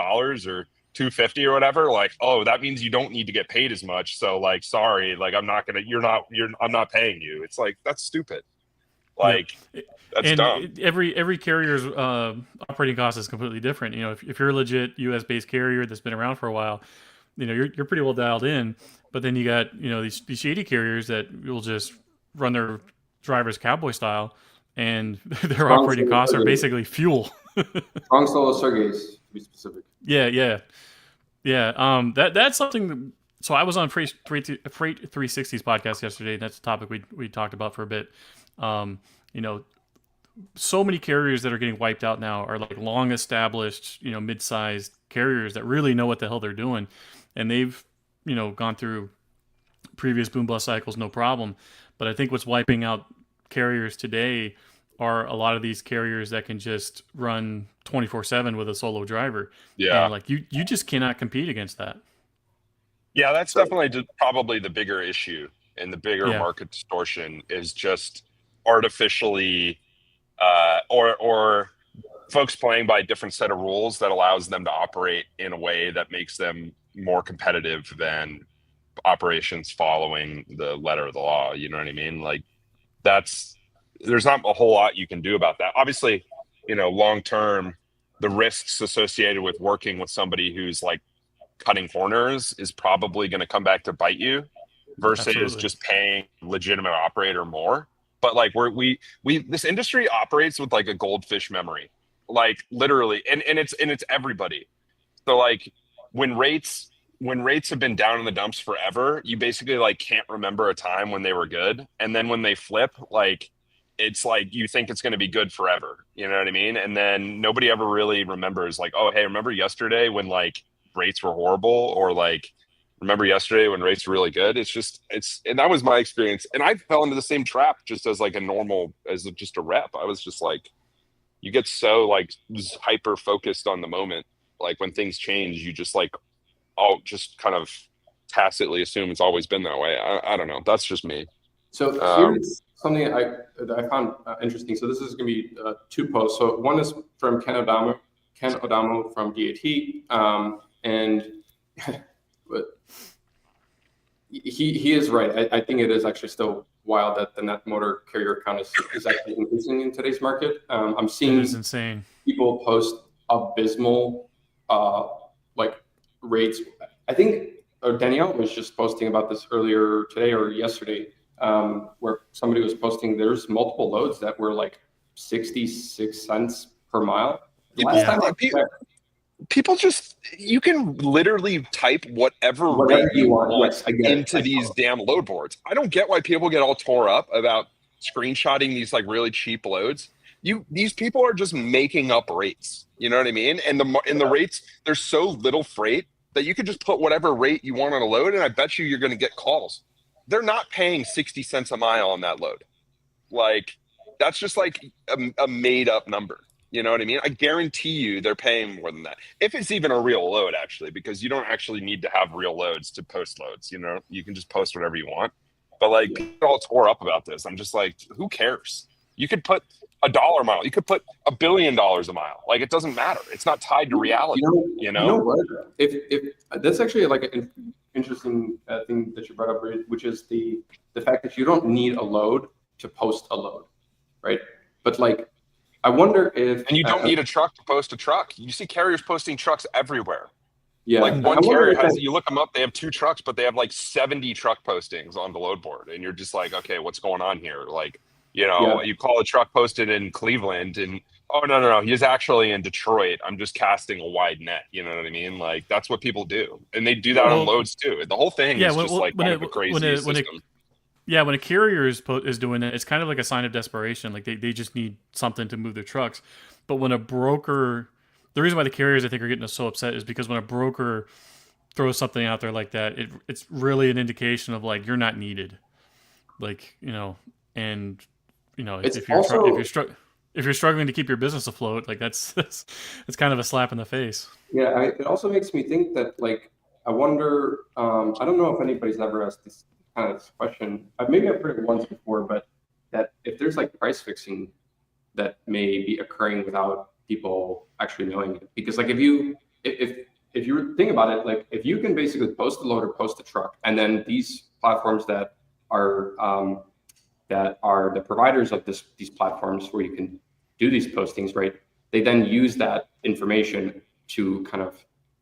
or $2.50 or whatever. Like, oh, that means you don't need to get paid as much. So like, sorry, like I'm not paying you. It's like, that's stupid. yep. Like, that's And dumb. every carrier's operating cost is completely different. If you're a legit U.S. based carrier that's been around for a while, you're pretty well dialed in. But then you got these shady carriers that will just run their drivers cowboy style, and their Strong operating solo costs are Sergey. basically fuel. Strong solo Sergeys, to be specific. Yeah, yeah, yeah. That's something. So I was on Freight 360's podcast yesterday. And that's a topic we talked about for a bit. Um, you know, so many carriers that are getting wiped out now are like long established, mid-sized carriers that really know what the hell they're doing, and they've gone through previous boom bust cycles no problem. But I think what's wiping out carriers today are a lot of these carriers that can just run 24/7 with a solo driver, and Yeah. like you just cannot compete against that. Yeah, that's So definitely probably the bigger issue and the bigger Yeah, market distortion is just artificially or folks playing by a different set of rules that allows them to operate in a way that makes them more competitive than operations following the letter of the law. You know what I mean? Like that's there's not a whole lot you can do about that. Obviously, long term, the risks associated with working with somebody who's like cutting corners is probably going to come back to bite you versus absolutely. just paying legitimate operator more. But like we this industry operates with like a goldfish memory, like literally, and it's everybody. So like when rates when rates have been down in the dumps forever, you basically like can't remember a time when they were good, and then when they flip, like it's like you think it's going to be good forever. You know what I mean? And then nobody ever really remembers like, oh, hey, remember yesterday when like rates were horrible, or like remember yesterday when rates were really good. And that was my experience, and I fell into the same trap just as like a normal as just a rep. I was just like, you get so like just hyper focused on the moment, like when things change you just like I'll just kind of tacitly assume it's always been that way. I don't know, that's just me. So um here's something that I found interesting. So this is going to be two posts. So one is from Ken Odamo from DAT, and but he is right. I think it is actually still wild that the net motor carrier count is actually increasing in today's market. I'm It is seeing insane. people post abysmal like rates. I think Danielle was just posting about this earlier today or yesterday, where somebody was posting there's multiple loads that were like 66 cents per mile. The people last time I pe- checked, people just you can literally type whatever rate whatever you you want. want Yes, I get it. into these damn load boards. I don't get why people get all tore up about screenshotting these like really cheap loads. These people are just making up rates. You know what I mean? And the rates, there's so little freight that you could just put whatever rate you want on a load, and I bet you're going to get calls. They're not paying 60 cents a mile on that load. Like that's just like a made up number. You know what I mean? I guarantee you they're paying more than that. If it's even a real load, actually, because you don't actually need to have real loads to post loads. You can just post whatever you want. But like people all tore up about this. I'm just like, who cares? You could put $1 a mile. You could put $1 billion a mile. Like it doesn't matter. It's not tied to reality. You know what? If that's actually like an interesting thing that you brought up, which is the fact that you don't need a load to post a load, right? But like, I wonder if And you don't need a truck to post a truck. You see carriers posting trucks everywhere. yeah, Like I one wonder carrier if has, that, you look them up, they have 2 trucks, but they have like 70 truck postings on the load board. And you're just like, okay, what's going on here? Like, yeah, you call a truck posted in Cleveland and, oh, no. He's actually in Detroit. I'm just casting a wide net. You know what I mean? Like that's what people do. And they do that on Well, loads too. The whole thing yeah. is just like kind of a crazy system. Yeah, when a carrier is doing it, it's kind of like a sign of desperation. Like they just need something to move their trucks. But when a broker, the reason why the carriers I think are getting so upset is because when a broker throws something out there like that, it's really an indication of like you're not needed. Like and it's if also if you're struggling to keep your business afloat, like that's it's kind of a slap in the face. yeah. It also makes me think that like I wonder. I don't know if anybody's ever asked this kind of this question. Maybe I've heard it once before, but that if there's like price fixing that may be occurring without people actually knowing it, because like if you think about it, like if you can basically post the load or post the truck, and then these platforms that are the providers of these platforms where you can do these postings, right? They then use that information to kind of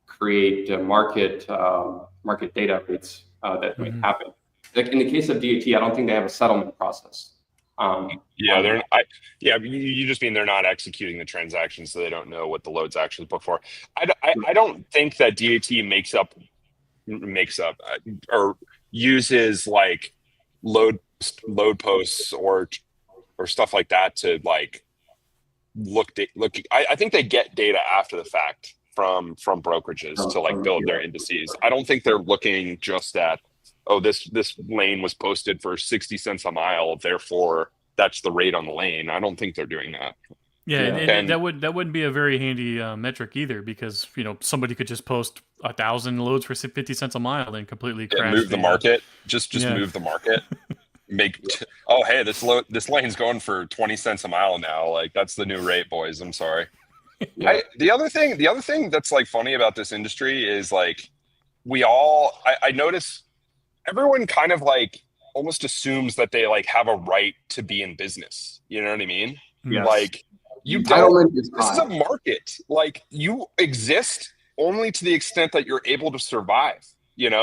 create market data rates that might happen. Like in the case of DAT, I don't think they have a settlement process. You just mean they're not executing the transaction, so they don't know what the load's actually booked for. I don't think that DAT makes up or uses like load posts or stuff like that to like look. I think they get data after the fact from brokerages to like build their indices. I don't think they're looking just at, oh, this lane was posted for 60 cents a mile, therefore that's the rate on the lane. I don't think they're doing that. Yeah, and that wouldn't be a very handy metric either, because somebody could just post 1,000 loads for 50 cents a mile and completely crash. Move the market. Just move the market. Hey, this lane's going for 20 cents a mile now. Like that's the new rate, boys. I'm sorry. Yeah. The other thing that's like funny about this industry is like I notice everyone kind of like almost assumes that they like have a right to be in business. You know what I mean? Yes. Like you don't. This is a market. Like you exist only to the extent that you're able to survive. And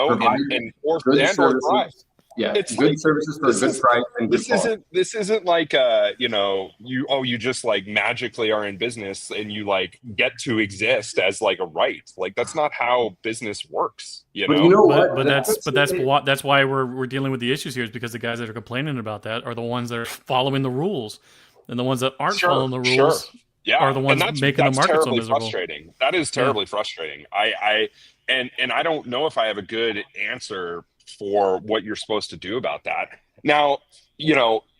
thrive. Yeah, it's good services for a good price and good quality. This isn't like you just like magically are in business and you like get to exist as like a right. Like that's not how business works. But you know what? But that's why we're dealing with the issues here, is because the guys that are complaining about that are the ones that are following the rules, and the ones that aren't following the rules are the ones making the market so miserable. Frustrating. That is terribly frustrating. I don't know if I have a good answer for what you're supposed to do about that. Now,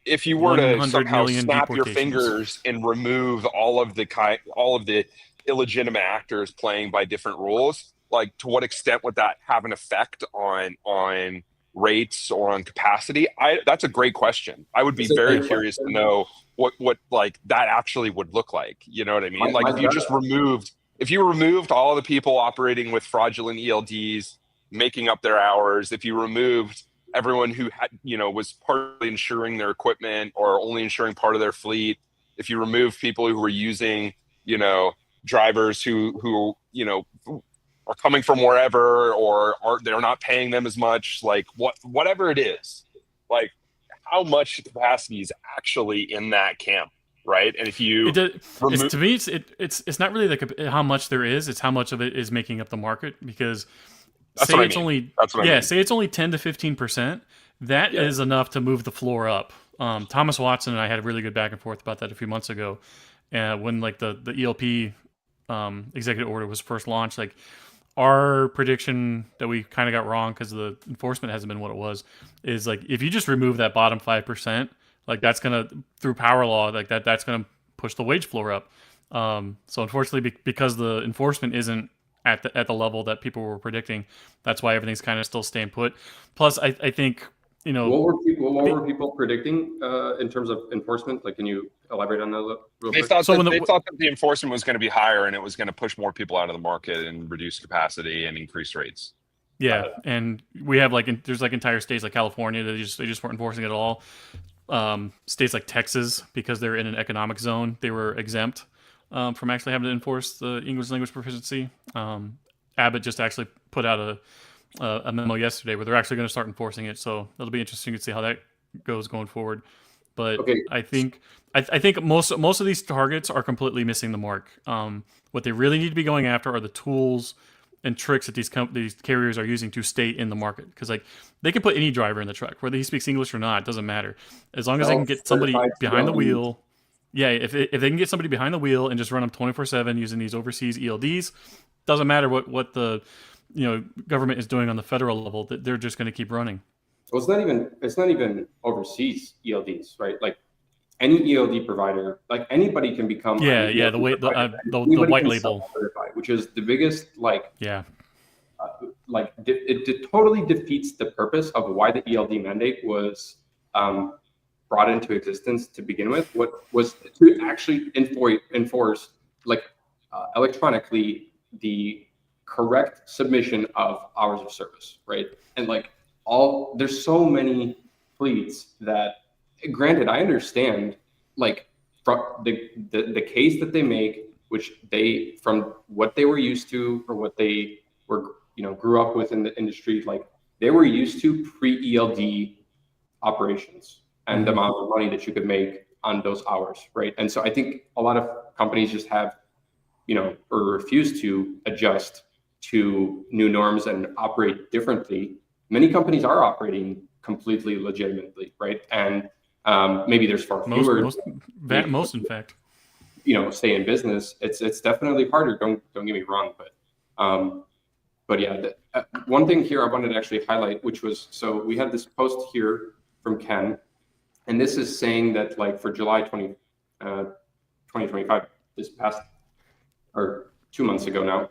if you were to somehow snap your fingers and remove all of the illegitimate actors playing by different rules, like to what extent would that have an effect on rates or on capacity? That's a great question. I would be very curious to know what like that actually would look like. You know what I mean? Like if you removed all of the people operating with fraudulent ELDs, making up their hours, if you removed everyone who had, was partly insuring their equipment or only insuring part of their fleet, if you remove people who were using, drivers who are coming from wherever or they're not paying them as much, like whatever it is, like how much capacity is actually in that camp, right? And if you to me, it's not really like how much there is, it's how much of it is making up the market, because say it's only 10 to 15%. That is enough to move the floor up. Thomas Watson and I had a really good back and forth about that a few months ago, when like the ELP executive order was first launched. Like our prediction that we kind of got wrong because the enforcement hasn't been what it was, is like if you just remove that bottom 5%, like that's gonna, through power law, like that's gonna push the wage floor up. So unfortunately, because the enforcement isn't at the level that people were predicting, that's why everything's kind of still staying put. Plus, I think what were people predicting in terms of enforcement? Like, can you elaborate on that real quick? They thought that the enforcement was going to be higher and it was going to push more people out of the market and reduce capacity and increase rates. Yeah, and we have there's entire states like California that they just weren't enforcing it at all. States like Texas, because they're in an economic zone, they were exempt from actually having to enforce the English language proficiency. Abbott just actually put out a memo yesterday where they're actually going to start enforcing it. So it'll be interesting to see how that goes going forward. But I think most of these targets are completely missing the mark. What they really need to be going after are the tools and tricks that these carriers are using to stay in the market. Because they can put any driver in the truck, whether he speaks English or not, it doesn't matter. As long as they can get somebody behind the wheel. Yeah, if they can get somebody behind the wheel and just run them 24/7 using these overseas ELDs, doesn't matter what the government is doing on the federal level, that they're just going to keep running. Well, it's not even overseas ELDs, right? Like any ELD provider, like anybody can become the white label, which is the biggest like it totally defeats the purpose of why the ELD mandate was brought into existence to begin with. What was to actually enforce like electronically the correct submission of hours of service, right? And like there's so many fleets that, granted, I understand like from the case that they make, which they, from what they were used to or what they were, grew up with in the industry, like they were used to pre-ELD operations and the amount of money that you could make on those hours, right? And so I think a lot of companies just have, or refuse to adjust to new norms and operate differently. Many companies are operating completely legitimately, right? And maybe there's far fewer. Most, in fact, stay in business. It's definitely harder. Don't get me wrong, but yeah. One thing here I wanted to actually highlight, which was, so we had this post here from Ken, and this is saying that like for July 2025, this past, or 2 months ago now,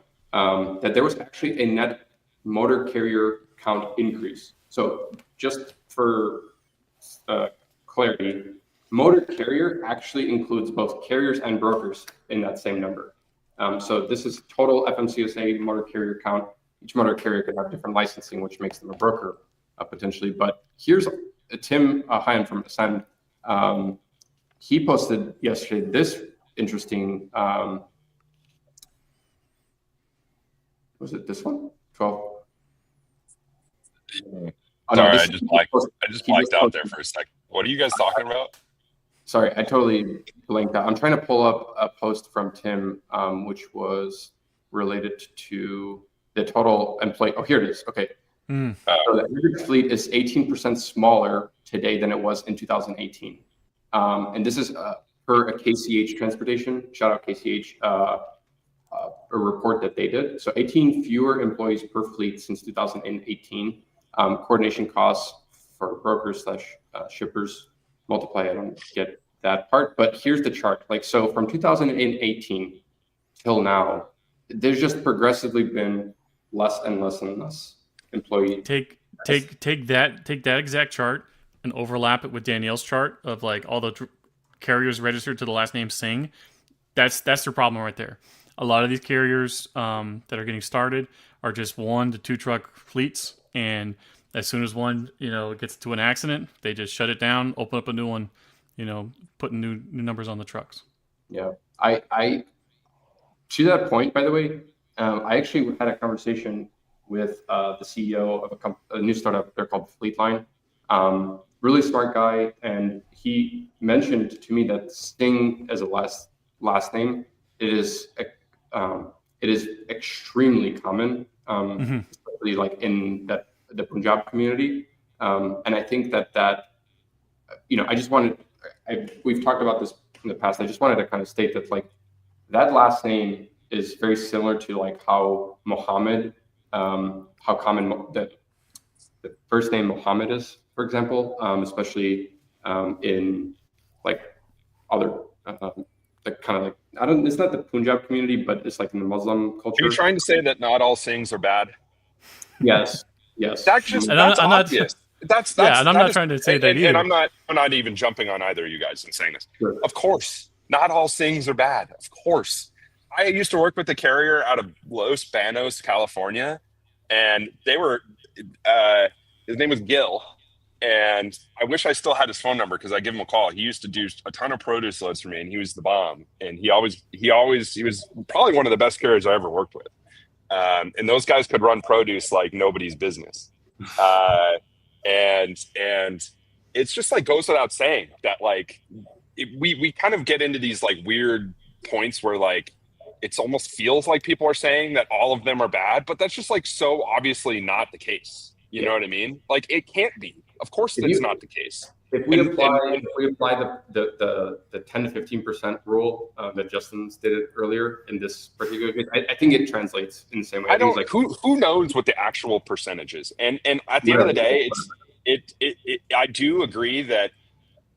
that there was actually a net motor carrier count increase. So just for clarity, motor carrier actually includes both carriers and brokers in that same number. So this is total FMCSA motor carrier count. Each motor carrier could have different licensing, which makes them a broker potentially. But here's Tim Hyan from Ascend. He posted yesterday this interesting, was it this one? 12? Oh, sorry, no, I just blacked out there for a second. What are you guys talking about? Sorry, I totally blanked out. I'm trying to pull up a post from Tim, which was related to the total employee. Oh, here it is. Okay. So the average fleet is 18% smaller today than it was in 2018. And this is per a KCH Transportation, shout out KCH, a report that they did. So 18 fewer employees per fleet since 2018. Coordination costs for brokers / shippers multiply. I don't get that part, but here's the chart. Like, so from 2018 till now, there's just progressively been less and less and less employee. Take that exact chart and overlap it with Danielle's chart of like all the carriers registered to the last name Singh. That's their problem right there. A lot of these carriers that are getting started are just 1 to 2 truck fleets, and as soon as one gets to an accident, they just shut it down, open up a new one, putting new numbers on the trucks. Yeah, I to that point, by the way, I actually had a conversation with the CEO of a new startup. They're called Fleetline. Really smart guy, and he mentioned to me that Singh as a last name, it is extremely common, especially like in the Punjab community. And I think that I just we've talked about this in the past. I just wanted to kind of state that like that last name is very similar to like how Muhammad, how common the first name Muhammad is, for example, especially in like other like kind of like, it's not the Punjab community, but it's like in the Muslim culture. Are you trying to say that not all Singhs are bad? Yes. That's obvious. That's and I'm not trying to say that either. And I'm not even jumping on either of you guys and saying this. Sure. Of course, not all Singhs are bad. Of course. I used to work with a carrier out of Los Banos, California, and they were his name was Gil, and I wish I still had his phone number because I give him a call. He used to do a ton of produce loads for me, and he was the bomb. And he was probably one of the best carriers I ever worked with. And those guys could run produce like nobody's business. And it's just like goes without saying that like we kind of get into these like weird points where like it's almost feels like people are saying that all of them are bad, but that's just like so obviously not the case. You know what I mean? Like it can't be. Of course, that's not the case. If we apply the 10 to 15% rule that Justin stated earlier in this particular case, I think it translates in the same way. I don't like who knows what the actual percentage is, and at the end of the day, I do agree that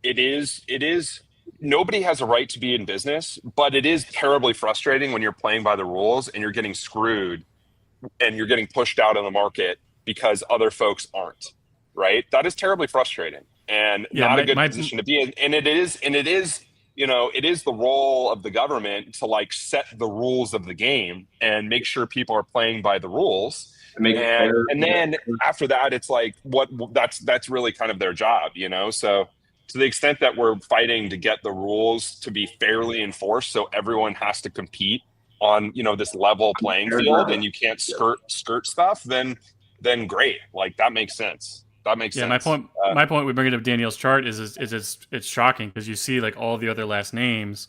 it is nobody has a right to be in business, but it is terribly frustrating when you're playing by the rules and you're getting screwed and you're getting pushed out of the market because other folks aren't, right? That is terribly frustrating and Yeah, not a good position to be in. And it is, it is the role of the government to like set the rules of the game and make sure people are playing by the rules. To make it fair. And then after that, it's like that's really kind of their job, So to the extent that we're fighting to get the rules to be fairly enforced, so everyone has to compete on this level playing field, and you can't skirt stuff, then great, like that makes sense. That makes sense. My point we bring it up Danielle's chart is it's shocking because you see like all the other last names,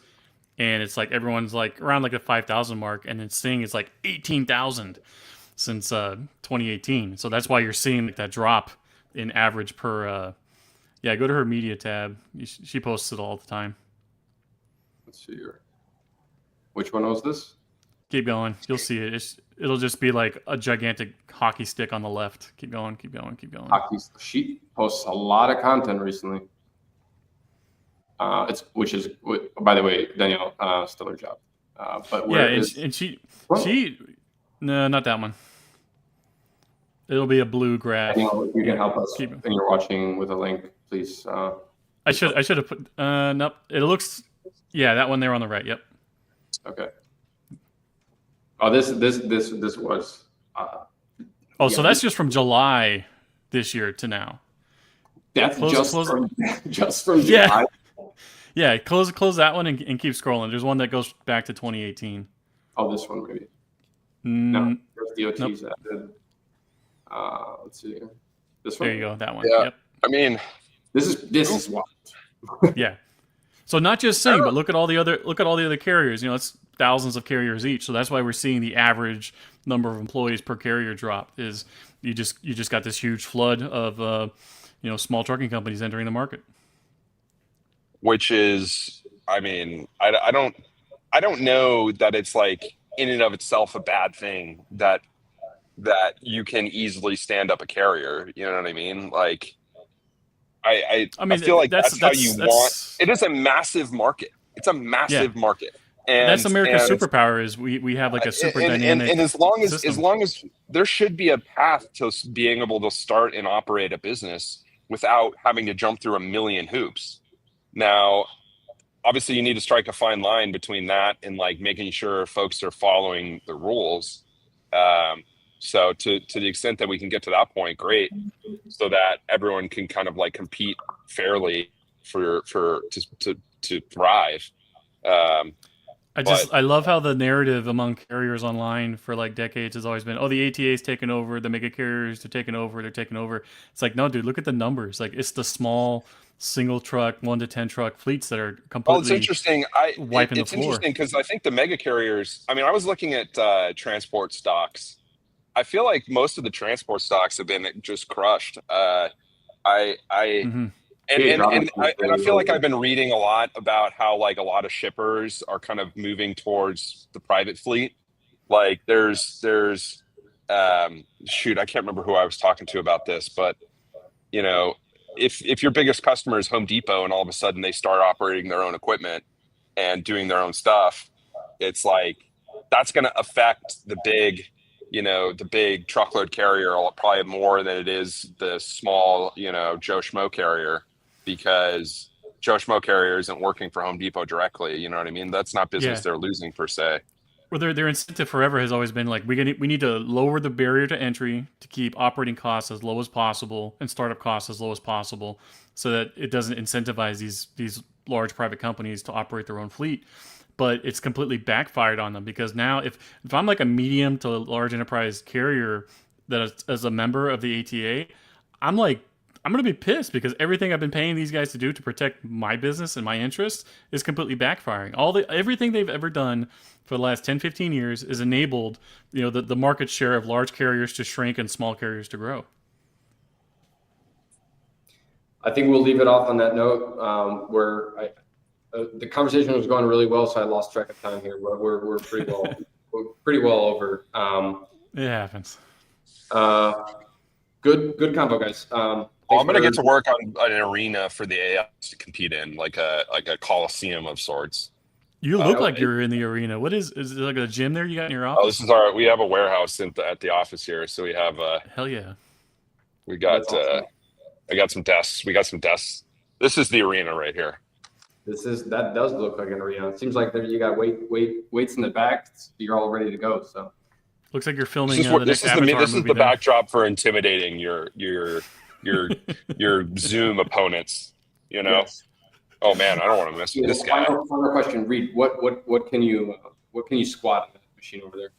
and it's like everyone's like around like the 5,000 mark, and then Sting is like 18,000 since 2018. So that's why you're seeing like that drop in average per. Yeah, go to her media tab. She posts it all the time. Let's see here. Which one was this? Keep going. You'll see it. It'll just be like a gigantic hockey stick on the left. Keep going. Keep going. Keep going. She posts a lot of content recently. Which is, by the way, Danielle, stellar job. But and she no, not that one. It'll be a blue graph. Danielle, if you can help us and you're watching with a link, please. I should have put nope. It looks that one there on the right. Yep. Okay. Oh, this was. So that's just from July this year to now. That's just from July. Yeah, close that one and keep scrolling. There's one that goes back to 2018. Oh, this one maybe. No, there's DOTs nope. added. Let's see. This one. There you go. That one. Yeah. Yep. I mean, this is wild. Yeah. So not just Sing, but look at all the other carriers. It's thousands of carriers each. So that's why we're seeing the average number of employees per carrier drop. Is you just got this huge flood of small trucking companies entering the market. Which is, I mean, I don't know that it's like in and of itself a bad thing that you can easily stand up a carrier. You know what I mean? Like, I feel like that's how you want. It is a massive market. It's a massive market. And that's America's superpower is we have like a super dynamic. And as long as there should be a path to being able to start and operate a business without having to jump through a million hoops. Now, obviously, you need to strike a fine line between that and like making sure folks are following the rules. So to the extent that we can get to that point, great, so that everyone can kind of like compete fairly to thrive. I love how the narrative among carriers online for like decades has always been, the ATA's taken over, the mega carriers they're taking over. It's like, no, dude, look at the numbers. Like it's the small single truck, 1 to 10 truck fleets that are completely. It's interesting. Wiping it's the floor. Interesting because I think the mega carriers. I mean, I was looking at transport stocks. I feel like most of the transport stocks have been just crushed. Mm-hmm. And I feel like I've been reading a lot about how like a lot of shippers are kind of moving towards the private fleet. Like there's I can't remember who I was talking to about this, but if your biggest customer is Home Depot and all of a sudden they start operating their own equipment and doing their own stuff, it's like that's going to affect the big truckload carrier probably more than it is the small, Joe Schmo carrier, because Joe Schmo carrier isn't working for Home Depot directly. You know what I mean? That's not business they're losing per se. Well, their incentive forever has always been like we need to lower the barrier to entry to keep operating costs as low as possible and startup costs as low as possible, so that it doesn't incentivize these large private companies to operate their own fleet. But it's completely backfired on them because now if I'm like a medium to large enterprise carrier that is a member of the ATA, I'm going to be pissed because everything I've been paying these guys to do to protect my business and my interests is completely backfiring. Everything they've ever done for the last 10, 15 years is enabled, the market share of large carriers to shrink and small carriers to grow. I think we'll leave it off on that note where the conversation was going really well, so I lost track of time here. But we're pretty well over. It happens. Good combo, guys. I'm going to get to work on an arena for the AI to compete in, like a coliseum of sorts. You look like you're in the arena. What is it like a gym there you got in your office? This is we have a warehouse at the office here. So we have, Hell yeah. we got, Awesome. I got some desks. We got some desks. This is the arena right here. That does look like an arena. It seems like there you got weights in the back. You're all ready to go. So looks like you're filming This is, the next Avatar this is movie the there. backdrop for intimidating your Zoom opponents. You know. yes. Oh man, I don't want to mess with this guy. Final question, Reed. What can you squat in that machine over there?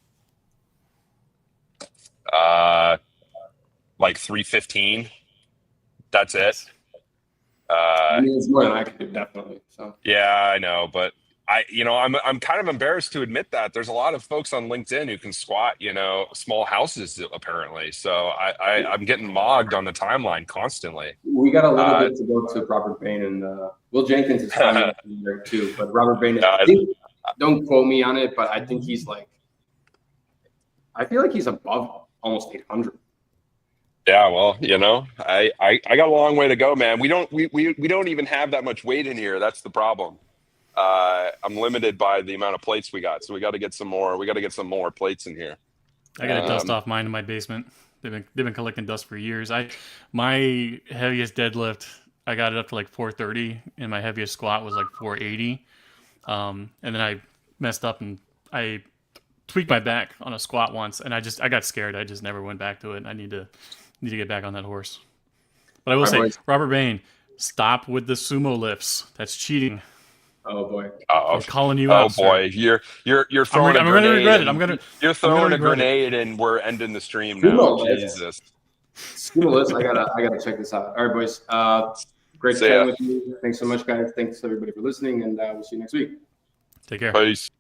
Like 315. That's it. I mean, it's more than I could do, definitely. So Yeah, I know, but I'm kind of embarrassed to admit that there's a lot of folks on LinkedIn who can squat, small houses apparently. So I'm getting mogged on the timeline constantly. we got a little bit to go to Robert Bain and Will Jenkins is trying to be there too. But Robert Bain, don't quote me on it, but I think I feel like he's above almost 800. Yeah, well, I got a long way to go, man. We don't even have that much weight in here. That's the problem. I'm limited by the amount of plates we got, so we got to get some more. We got to get some more plates in here. I got to dust off mine in my basement. They've been collecting dust for years. My heaviest deadlift, I got it up to like 430, and my heaviest squat was like 480. And then I messed up and I tweaked my back on a squat once, and I got scared. I just never went back to it. And I need to get back on that horse. But I will say, Robert Bain, stop with the sumo lifts. That's cheating. Oh boy! I'm calling you out. Oh boy! Sir. You're throwing. I'm gonna regret it. You're throwing a grenade, and we're ending the stream now. Jesus. Sumo lifts. I gotta check this out. All right, boys. Great chatting with you. Thanks so much, guys. Thanks everybody for listening, and we'll see you next week. Take care. Peace.